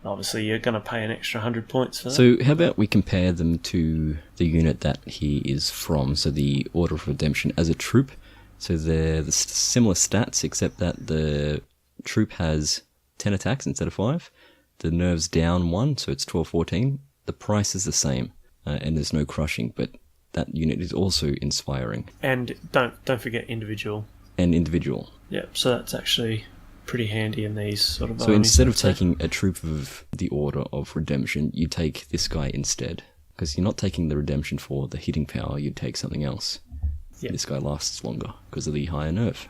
obviously you're going to pay an extra 100 points for that. So how about we compare them to the unit that he is from, so the Order of Redemption as a troop. So they're the similar stats, except that the troop has 10 attacks instead of 5. The nerve's down 1, so it's 12, 14. The price is the same, and there's no crushing, but that unit is also inspiring. And don't forget individual. And individual. Yeah, so that's actually pretty handy in these sort of So armies, instead of I'd say. taking a troop of the Order of Redemption, you take this guy instead. Because you're not taking the Redemption for the hitting power, you'd take something else. Yep. This guy lasts longer because of the higher nerve.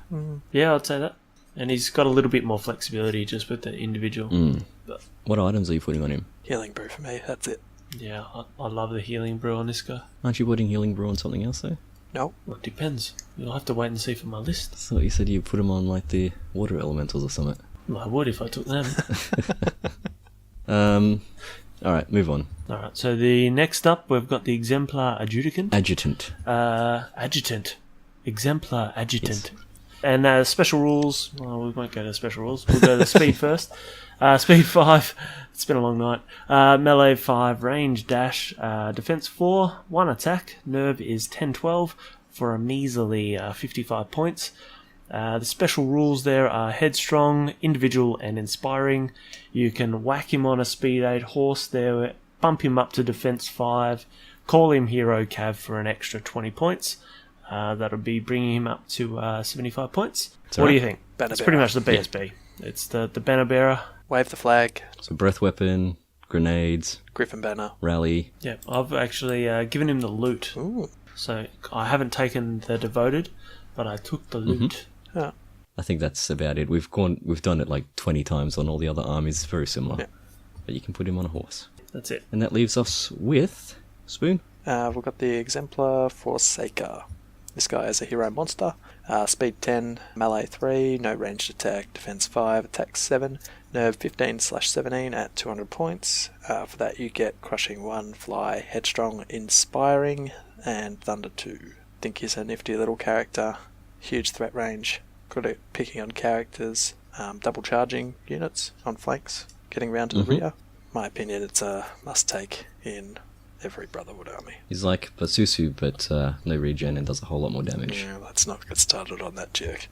Yeah, I'd say that. And he's got a little bit more flexibility just with the individual. But What items are you putting on him? Healing brew for me, that's it. yeah, I love the healing brew on this guy. Aren't you putting Healing Brew on something else though? No. Well, it depends. You'll have to wait and see for my list. I thought you said you put him on like the water elementals or something. Well, I would if I took them. Alright, move on. Alright, so the next up, we've got the Exemplar Adjutant. Adjutant. Adjutant. Exemplar Adjutant. And special rules, well, we won't go to special rules. We'll go to speed first. Speed 5, it's been a long night. Melee 5, range dash, defense 4, 1 attack. Nerve is 10-12 for a measly 55 points. The special rules there are headstrong, individual, and inspiring. You can whack him on a speed 8 horse there, bump him up to defense 5, call him hero cav for an extra 20 points. That'll be bringing him up to 75 points. What do you think? Banner It's pretty bearer. much the BSB. It's the banner bearer. Wave the flag, So breath weapon, grenades, Griffin banner. rally. Yeah, I've actually given him the loot. Ooh. So I haven't taken the devoted, but I took the loot. Yeah. I think that's about it. We've done it like 20 times on all the other armies. It's very similar. Yeah. But you can put him on a horse. That's it. And that leaves us with Spoon. We've got the Exemplar Forsaker. This guy is a hero monster. Speed 10, melee 3, no ranged attack, defense 5, attack 7, nerve 15/17 at 200 points. For that you get crushing 1, fly, headstrong, inspiring, and thunder 2. Think he's a nifty little character. Huge threat range. Good at picking on characters. Double charging units on flanks. Getting round to the rear. My opinion, it's a must take in every Brotherhood army. He's like Pasusu, but no regen and does a whole lot more damage. Yeah, let's not get started on that jerk.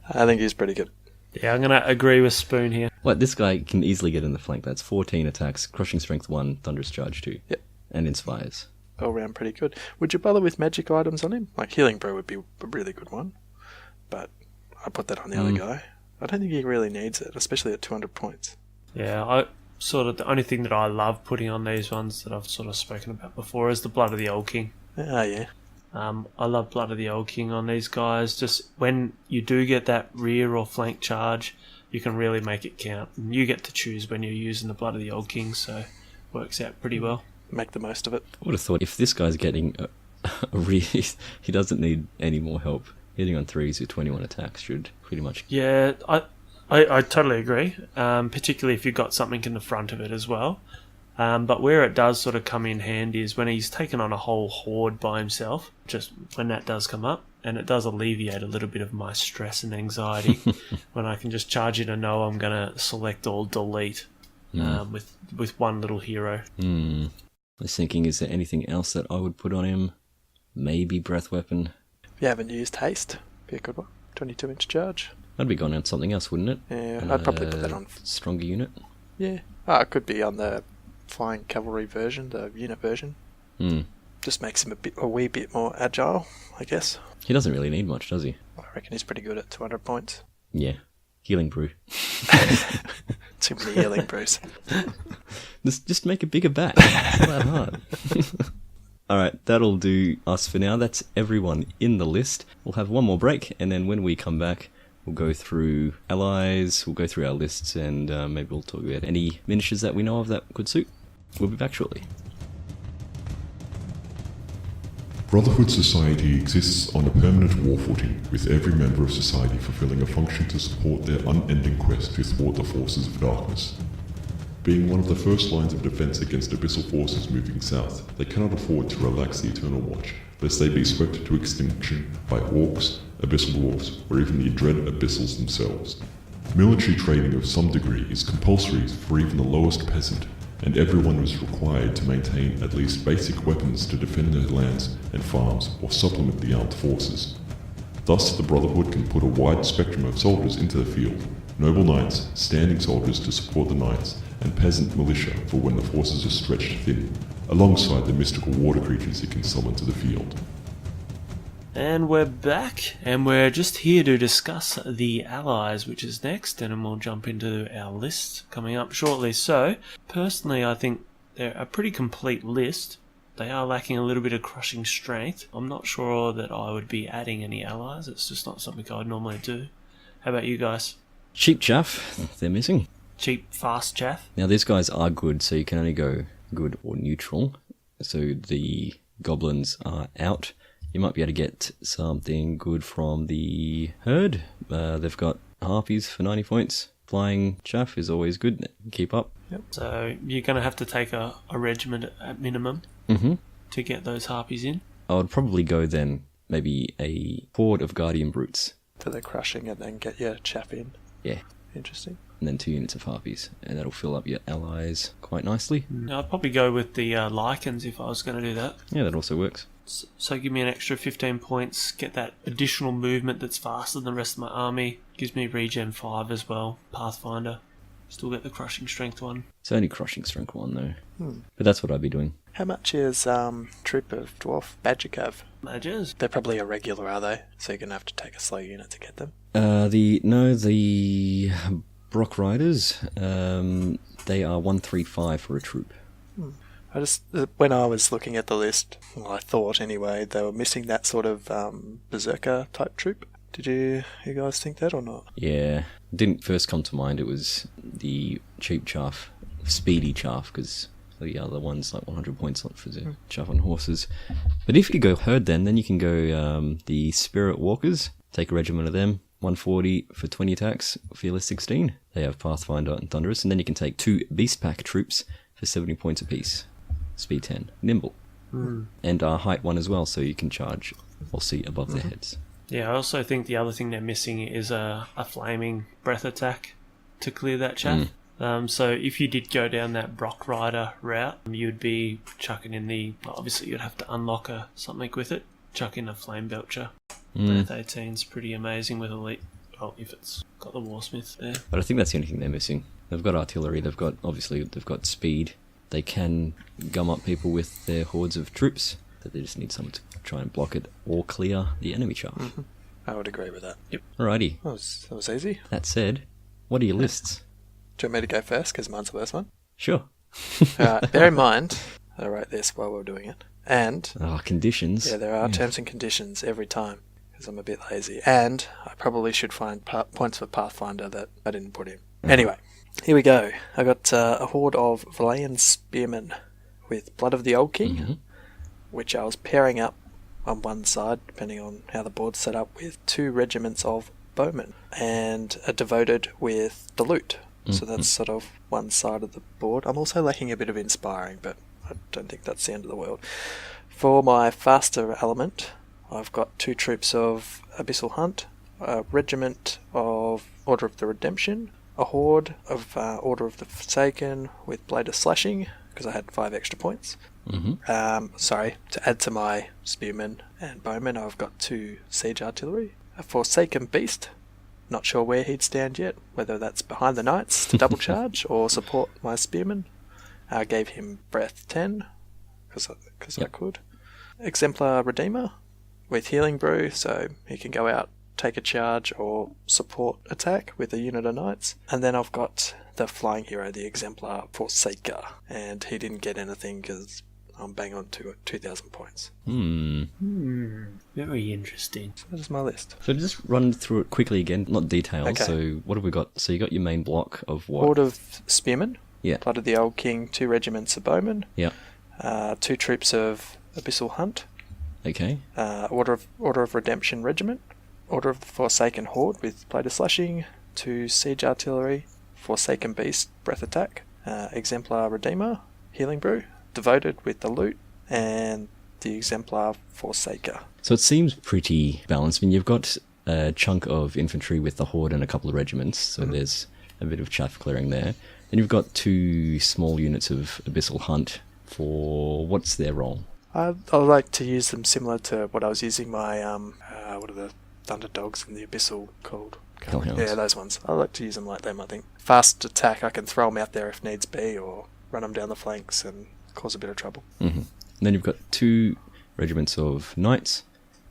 I think he's pretty good. Yeah, I'm going to agree with Spoon here. Well, this guy can easily get in the flank. That's 14 attacks, crushing strength 1, thunderous charge 2. Yep. And inspires. All round pretty good. Would you bother with magic items on him? Like Healing Brew would be a really good one. But I put that on the other guy. I don't think he really needs it, especially at 200 points. Yeah, the only thing that I love putting on these ones that I've sort of spoken about before is the Blood of the Old King. Yeah. I love Blood of the Old King on these guys. Just when you do get that rear or flank charge, you can really make it count. And you get to choose when you're using the Blood of the Old King, so it works out pretty well. Make the most of it. I would have thought if this guy's getting a rear, he doesn't need any more help. Hitting on 3s with 21 attacks should pretty much... Yeah, I totally agree, particularly if you've got something in the front of it as well. But where it does sort of come in handy is when he's taken on a whole horde by himself, just when that does come up, and it does alleviate a little bit of my stress and anxiety when I can just charge in and know I'm going to select or delete with one little hero. I was thinking, is there anything else that I would put on him? Maybe breath weapon. If you haven't used haste, be a good one. 22-inch charge. That'd be gone on something else, wouldn't it? Yeah, I'd probably put that on. Stronger unit. Yeah. It could be on the flying cavalry version, the unit version. Just makes him a wee bit more agile, I guess. He doesn't really need much, does he? I reckon he's pretty good at 200 points. Yeah. Healing brew. Too many healing brews. Just make a bigger batch. It's not that hard. Alright, that'll do us for now. That's everyone in the list. We'll have one more break, and then when we come back, we'll go through allies, we'll go through our lists, and maybe we'll talk about any miniatures that we know of that could suit. We'll be back shortly. Brotherhood Society exists on a permanent war footing, with every member of society fulfilling a function to support their unending quest to thwart the forces of darkness. Being one of the first lines of defense against abyssal forces moving south, they cannot afford to relax the Eternal Watch, lest they be swept to extinction by orcs, abyssal dwarves, or even the dread abyssals themselves. Military training of some degree is compulsory for even the lowest peasant, and everyone is required to maintain at least basic weapons to defend their lands and farms or supplement the armed forces. Thus, the Brotherhood can put a wide spectrum of soldiers into the field: noble knights, standing soldiers to support the knights, and peasant militia for when the forces are stretched thin, alongside the mystical water creatures it can summon to the field. And we're back, and we're just here to discuss the allies, which is next, and then we'll jump into our list coming up shortly. So, personally, I think they're a pretty complete list. They are lacking a little bit of crushing strength. I'm not sure that I would be adding any allies. It's just not something I'd normally do. How about you guys? Cheap chaff, they're missing. Cheap, fast chaff? Now these guys are good, so you can only go good or neutral. So the goblins are out. You might be able to get something good from the herd. They've got harpies for 90 points. Flying chaff is always good. Keep up. Yep. So you're going to have to take a regiment at minimum to get those harpies in. I would probably go then maybe a horde of guardian brutes. For the crushing and then get your chaff in. Yeah. Interesting. And then 2 units of harpies, and that'll fill up your allies quite nicely. I'd probably go with the lichens if I was going to do that. Yeah, that also works. So give me an extra 15 points, get that additional movement that's faster than the rest of my army. Gives me regen 5 as well, Pathfinder. Still get the crushing strength one. It's only crushing strength 1 though. But that's what I'd be doing. How much is Troop of Dwarf Badger Cav? Badgers? They're probably irregular, are they? So you're going to have to take a slow unit to get them? The Brock Riders, they are 135 for a troop. When I was looking at the list, well, I thought anyway, they were missing that sort of berserker type troop. Did you guys think that or not? Yeah, didn't first come to mind. It was the cheap chaff, speedy chaff, because the other one's like 100 points for the chaff on horses. But if you go herd then you can go the Spirit Walkers, take a regiment of them, 140 for 20 attacks, Fearless 16. They have Pathfinder and Thunderous, and then you can take 2 Beast Pack troops for 70 points apiece. Speed 10, nimble. And height 1 as well, so you can charge or see above their heads. Yeah, I also think the other thing they're missing is a flaming breath attack to clear that chaff. So if you did go down that Brock Rider route, you'd be chucking in obviously you'd have to unlock something with it, chuck in a Flame Belcher. Breath 18's pretty amazing with elite. Well, if it's got the Warsmith there. But I think that's the only thing they're missing. They've got artillery, they've got speed. They can gum up people with their hordes of troops, but they just need someone to try and block it or clear the enemy chaff. I would agree with that. Yep. Alrighty. That was easy. That said, what are your lists? Do you want me to go first, because mine's the worst one? Sure. Bear in mind, I wrote this while we were doing it. And... conditions. Yeah, there are terms and conditions every time, because I'm a bit lazy. And I probably should find points for Pathfinder that I didn't put in. Anyway, here we go. I got a horde of Valayan Spearmen with Blood of the Old King, which I was pairing up on one side, depending on how the board's set up, with 2 regiments of Bowmen, and a Devoted with the Loot. So that's sort of one side of the board. I'm also lacking a bit of Inspiring, but I don't think that's the end of the world. For my faster element, I've got 2 troops of Abyssal Hunt, a regiment of Order of the Redemption, a horde of Order of the Forsaken with Blade of Slashing, because I had 5 extra points. To add to my Spearmen and Bowmen, I've got 2 Siege Artillery, a Forsaken Beast. Not sure where he'd stand yet, whether that's behind the Knights to double charge or support my Spearmen. I gave him Breath 10, because I could. Exemplar Redeemer with Healing Brew, so he can go out take a charge or support attack with a unit of knights. And then I've got the flying hero, the Exemplar Forsaker, and he didn't get anything because I'm bang on to 2,000 points. Very interesting. So that is my list. So just run through it quickly again, not details. Okay. So what have we got? So you got your main block of what? Horde of Spearmen. Yeah. Blood of the Old King, 2 regiments of Bowmen. Yeah. 2 troops of Abyssal Hunt. Okay. Order of Redemption Regiment. Order of the Forsaken Horde with Blade of Slashing. 2 Siege Artillery. Forsaken Beast, Breath Attack. Exemplar Redeemer, Healing Brew. Devoted with the Loot. And the Exemplar Forsaker. So it seems pretty balanced. I mean, you've got a chunk of infantry with the Horde and a couple of regiments, so there's a bit of chaff clearing there. Then you've got 2 small units of Abyssal Hunt for... what's their role? I like to use them similar to what I was using my, what are the Thunder Dogs in the Abyssal called? Hellhounds. Yeah, those ones. I like to use them like them, I think. Fast attack, I can throw them out there if needs be, or run them down the flanks and cause a bit of trouble. Mm-hmm. And then you've got 2 regiments of knights,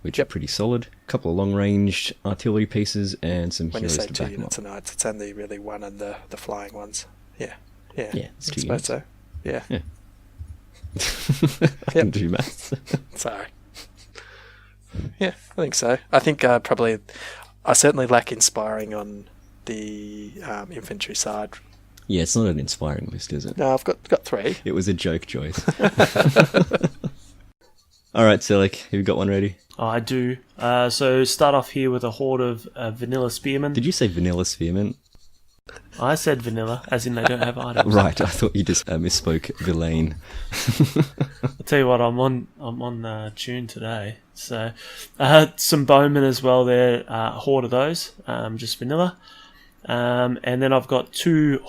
which are pretty solid. A couple of long-range artillery pieces and some When you heroes say to 2 back them units up. of knights, it's only really one and the flying ones. Yeah. Yeah, it's 2 I suppose units. so. Yeah. I can do maths. Sorry. Yeah, I think so. I think I certainly lack inspiring on the infantry side. Yeah, it's not an inspiring list, is it? No, I've got 3. It was a joke, Joyce. All right, Sellick, have you got one ready? I do. So start off here with a horde of vanilla spearmen. Did you say vanilla spearmen? I said vanilla, as in they don't have items. Right, I thought you just misspoke villain. I'll tell you what, I'm on tune today. So some bowmen as well there, horde of those, just vanilla. And then I've got 2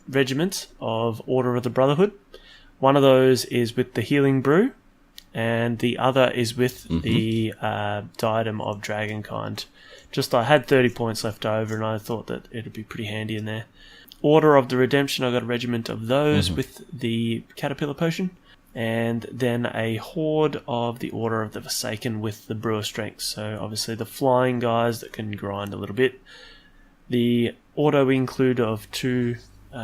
regiments of Order of the Brotherhood. One of those is with the Healing Brew, and the other is with the Diadem of Dragonkind. I had 30 points left over, and I thought that it'd be pretty handy in there. Order of the Redemption, I got a regiment of those with the Caterpillar Potion, and then a horde of the Order of the Forsaken with the Brewer Strength. So obviously the flying guys that can grind a little bit. The auto include of 2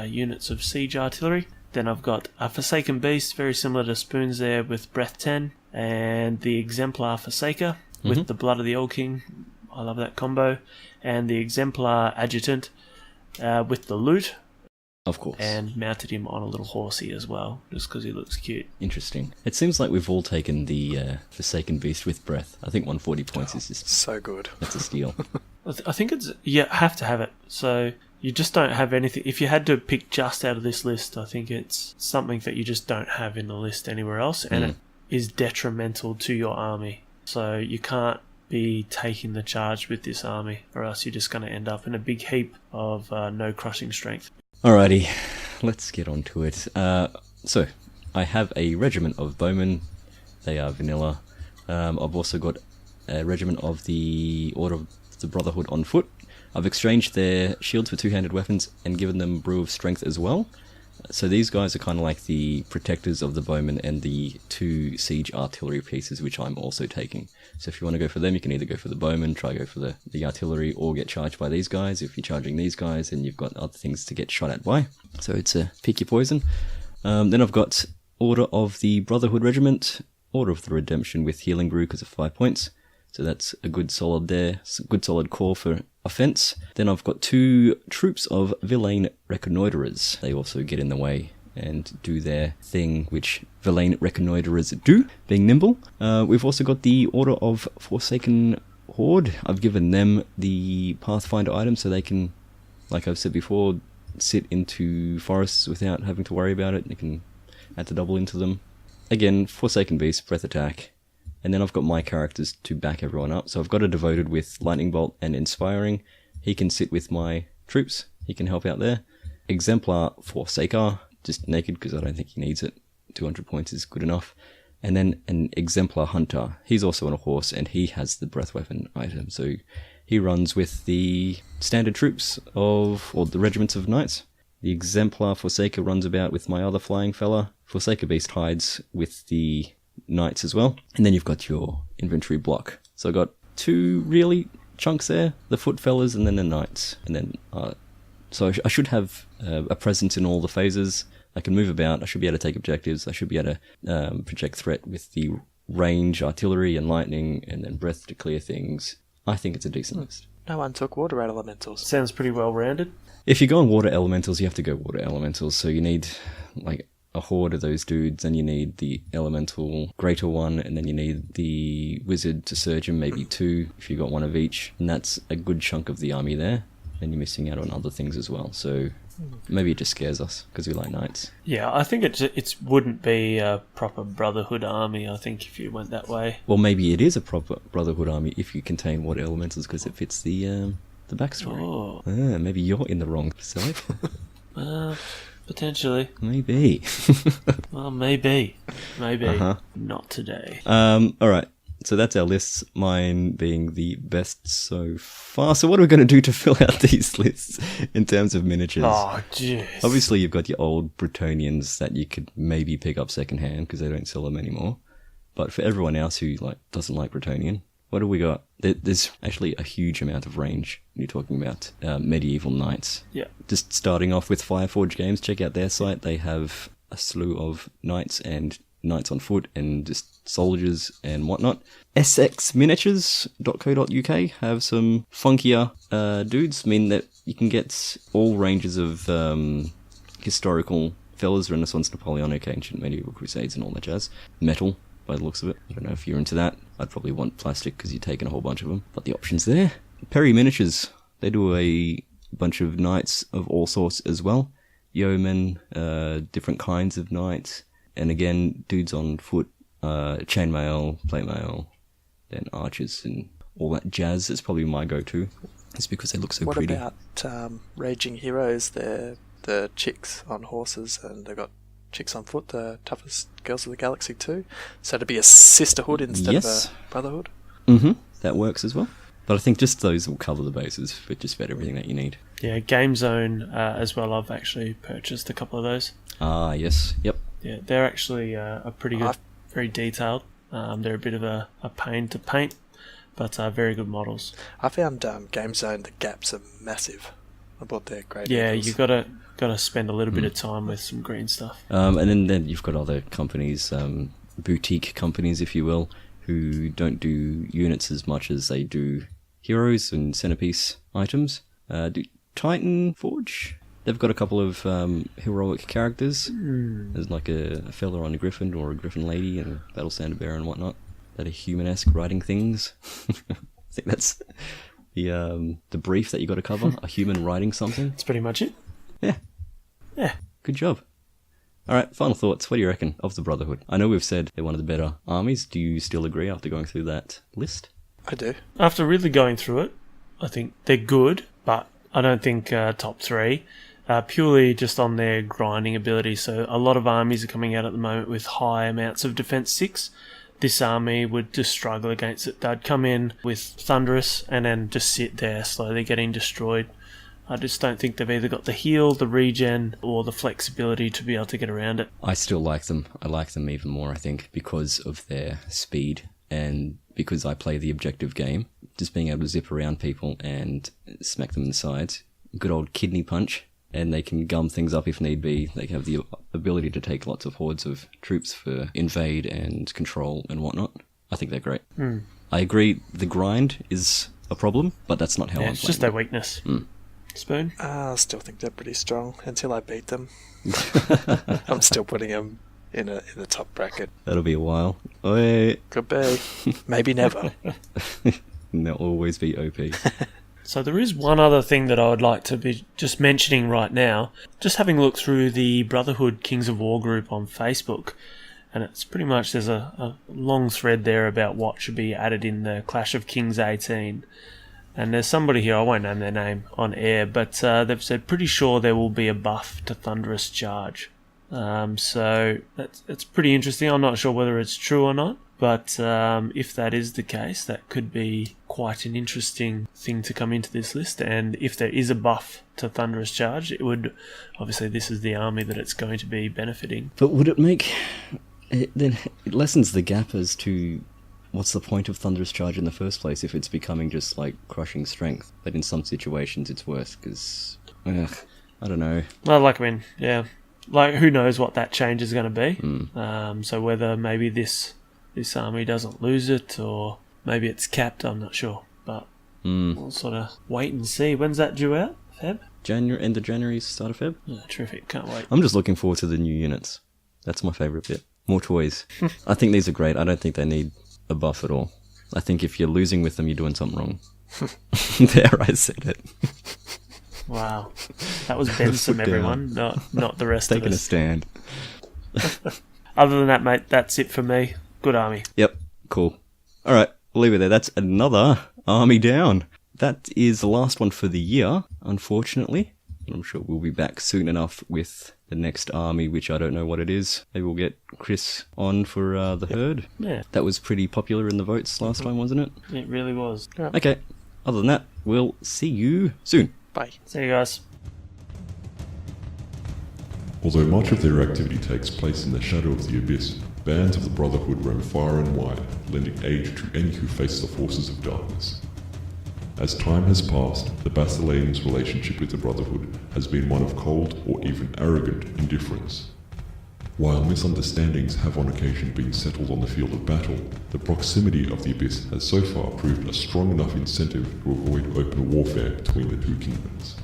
units of Siege Artillery. Then I've got a Forsaken Beast, very similar to Spoons there, with Breath 10, and the Exemplar Forsaker with the Blood of the Old King. I love that combo. And the Exemplar Adjutant with the Loot. Of course. And mounted him on a little horsey as well, just because he looks cute. Interesting. It seems like we've all taken the Forsaken Beast with Breath. I think 140 points is just... So good. That's a steal. I think you have to have it. So you just don't have anything. If you had to pick just out of this list, I think it's something that you just don't have in the list anywhere else, and it is detrimental to your army. So you can't be taking the charge with this army, or else you're just going to end up in a big heap of no crushing strength. Alrighty, let's get on to it. So, I have a regiment of bowmen. They are vanilla. I've also got a regiment of the Order of the Brotherhood on foot. I've exchanged their shields for 2-handed weapons and given them Brew of Strength as well. So these guys are kind of like the protectors of the bowmen and the 2 siege artillery pieces, which I'm also taking. So if you want to go for them, you can either go for the bowmen, try go for the artillery, or get charged by these guys. If you're charging these guys, then you've got other things to get shot at by. So it's a pick your poison. Then I've got Order of the Brotherhood Regiment, Order of the Redemption with Healing Brew because of 5 points. So that's a good solid there, good solid core for offense. Then I've got 2 troops of Villain Reconnoiterers. They also get in the way and do their thing, which Villain Reconnoiterers do, being nimble. We've also got the Order of Forsaken Horde. I've given them the Pathfinder item so they can, like I've said before, sit into forests without having to worry about it. You can add to double into them. Again, Forsaken Beast, Breath Attack. And then I've got my characters to back everyone up. So I've got a Devoted with Lightning Bolt and Inspiring. He can sit with my troops. He can help out there. Exemplar Forsaker, just naked because I don't think he needs it. 200 points is good enough. And then an Exemplar Hunter. He's also on a horse and he has the Breath Weapon item. So he runs with the standard troops or the regiments of knights. The Exemplar Forsaker runs about with my other flying fella. Forsaker Beast hides with the knights as well. And then you've got your infantry block. So I've got two chunks there, the foot fellas and then the knights. And then, so I should have a presence in all the phases. I can move about, I should be able to take objectives, I should be able to project threat with the range, artillery and lightning, and then breath to clear things. I think it's a decent list. No one took water elementals. Sounds pretty well rounded. If you're going water elementals, you have to go water elementals. So you need like a horde of those dudes, and you need the elemental greater one, and then you need the wizard to surgeon, maybe 2 if you got one of each. And that's a good chunk of the army there. And you're missing out on other things as well. So maybe it just scares us because we like knights. Yeah, I think it wouldn't be a proper Brotherhood army, I think, if you went that way. Well, maybe it is a proper Brotherhood army if you contain water elementals because it fits the backstory. Oh. Maybe you're in the wrong, Sellick. Potentially. Maybe. Well, maybe. Uh-huh. Not today. Alright, so that's our lists, mine being the best so far. So what are we going to do to fill out these lists in terms of miniatures? Oh, jeez. Obviously, you've got your old Bretonians that you could maybe pick up secondhand because they don't sell them anymore. But for everyone else who doesn't like Bretonian, what do we got? There's actually a huge amount of range when you're talking about medieval knights. Yeah. Just starting off with Fireforge Games, check out their site. They have a slew of knights and knights on foot and just soldiers and whatnot. sxminiatures.co.uk have some funkier dudes. I mean that you can get all ranges of historical fellas, Renaissance, Napoleonic, ancient, medieval, crusades and all that jazz. Metal, by the looks of it. I don't know if you're into that. I'd probably want plastic because you're taking a whole bunch of them. But the option's there. Perry Miniatures, they do a bunch of knights of all sorts as well. Yeomen, different kinds of knights. And again, dudes on foot, chainmail, platemail, then archers and all that jazz. It's probably my go-to. It's because they look so pretty. What about Raging Heroes? They're the chicks on horses, and they've got chicks on foot, the toughest girls of the galaxy too. So to be a sisterhood instead of a brotherhood. Mm-hmm. That works as well. But I think just those will cover the bases for just about everything that you need. Yeah, Game Zone as well. I've actually purchased a couple of those. Ah, yes. Yep. Yeah, they're actually a pretty good, very detailed. They're a bit of a pain to paint, but very good models. I found Game Zone, the gaps are massive. I bought their great. Yeah, angles. you gotta spend a little bit of time with some green stuff. And then you've got other companies, boutique companies, if you will, who don't do units as much as they do heroes and centerpiece items. Do Titan Forge? They've got a couple of heroic characters. There's like a fella on a griffin or a griffin lady and a battle standard bearer and whatnot that are human-esque riding things. I think that's the brief that you got to cover. A human riding something. That's pretty much it. Yeah. Yeah. Good job. Alright, final thoughts. What do you reckon of the Brotherhood? I know we've said they're one of the better armies. Do you still agree after going through that list? I do. After really going through it, I think they're good, but I don't think top 3. Purely just on their grinding ability. So a lot of armies are coming out at the moment with high amounts of Defense 6. This army would just struggle against it. They'd come in with Thunderous and then just sit there slowly getting destroyed. I just don't think they've either got the heal, the regen, or the flexibility to be able to get around it. I still like them. I like them even more, I think, because of their speed and because I play the objective game. Just being able to zip around people and smack them in the sides. Good old kidney punch. And they can gum things up if need be. They have the ability to take lots of hordes of troops for invade and control and whatnot. I think they're great. I agree the grind is a problem, but that's not how I'm playing. It's just their weakness. Spoon? I still think they're pretty strong until I beat them. I'm still putting them in the top bracket. That'll be a while. Oi. Could be. Maybe never. And they'll always be OP. So there is one other thing that I would like to be just mentioning right now. Just having a look through the Brotherhood Kings of War group on Facebook, and it's pretty much, there's a long thread there about what should be added in the Clash of Kings 18. And there's somebody here, I won't name their name on air, but they've said pretty sure there will be a buff to Thunderous Charge. So that's pretty interesting. I'm not sure whether it's true or not. But if that is the case, that could be quite an interesting thing to come into this list. And if there is a buff to Thunderous Charge, it would... Obviously, this is the army that it's going to be benefiting. But would it make... Then it lessens the gap as to what's the point of Thunderous Charge in the first place if it's becoming just like crushing strength? But in some situations it's worth, because I don't know. Well, like, I mean, yeah. Like, who knows what that change is going to be. So whether maybe this army doesn't lose it, or maybe it's capped, I'm not sure. But we'll sort of wait and see. When's that due out? Feb? End of January, start of Feb. Yeah, terrific. Can't wait. I'm just looking forward to the new units. That's my favourite bit. More toys. I think these are great. I don't think they need a buff at all. I think if you're losing with them, you're doing something wrong. There, I said it. Wow. That was Bensome, everyone, not the rest of us. Taking a stand. Other than that, mate, that's it for me. Good army. Yep, cool. Alright, we'll leave it there. That's another army down. That is the last one for the year, unfortunately. I'm sure we'll be back soon enough with the next army, which I don't know what it is. Maybe we'll get Chris on for the herd. Yeah. That was pretty popular in the votes last time, wasn't it? It really was. Yeah. Okay, other than that, we'll see you soon. Bye. See you guys. Although much of their activity takes place in the shadow of the abyss, bands of the Brotherhood roam far and wide, lending aid to any who face the forces of darkness. As time has passed, the Basileans' relationship with the Brotherhood has been one of cold or even arrogant indifference. While misunderstandings have on occasion been settled on the field of battle, the proximity of the Abyss has so far proved a strong enough incentive to avoid open warfare between the two kingdoms.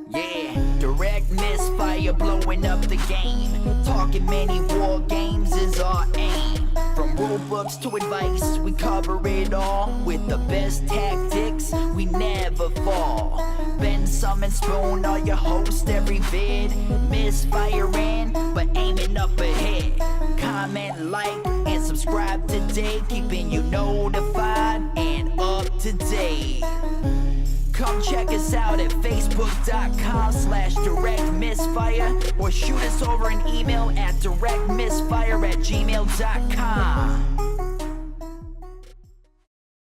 Yeah, direct misfire blowing up the game. Talking many war games is our aim. From rulebooks to advice, we cover it all. With the best tactics, we never fall. Bensome and Spoon are your host every vid. Misfiring, but aiming up ahead. Comment, like, and subscribe today, keeping you notified and up to date. Come check us out at facebook.com/directmisfire or shoot us over an email at directmisfire@gmail.com.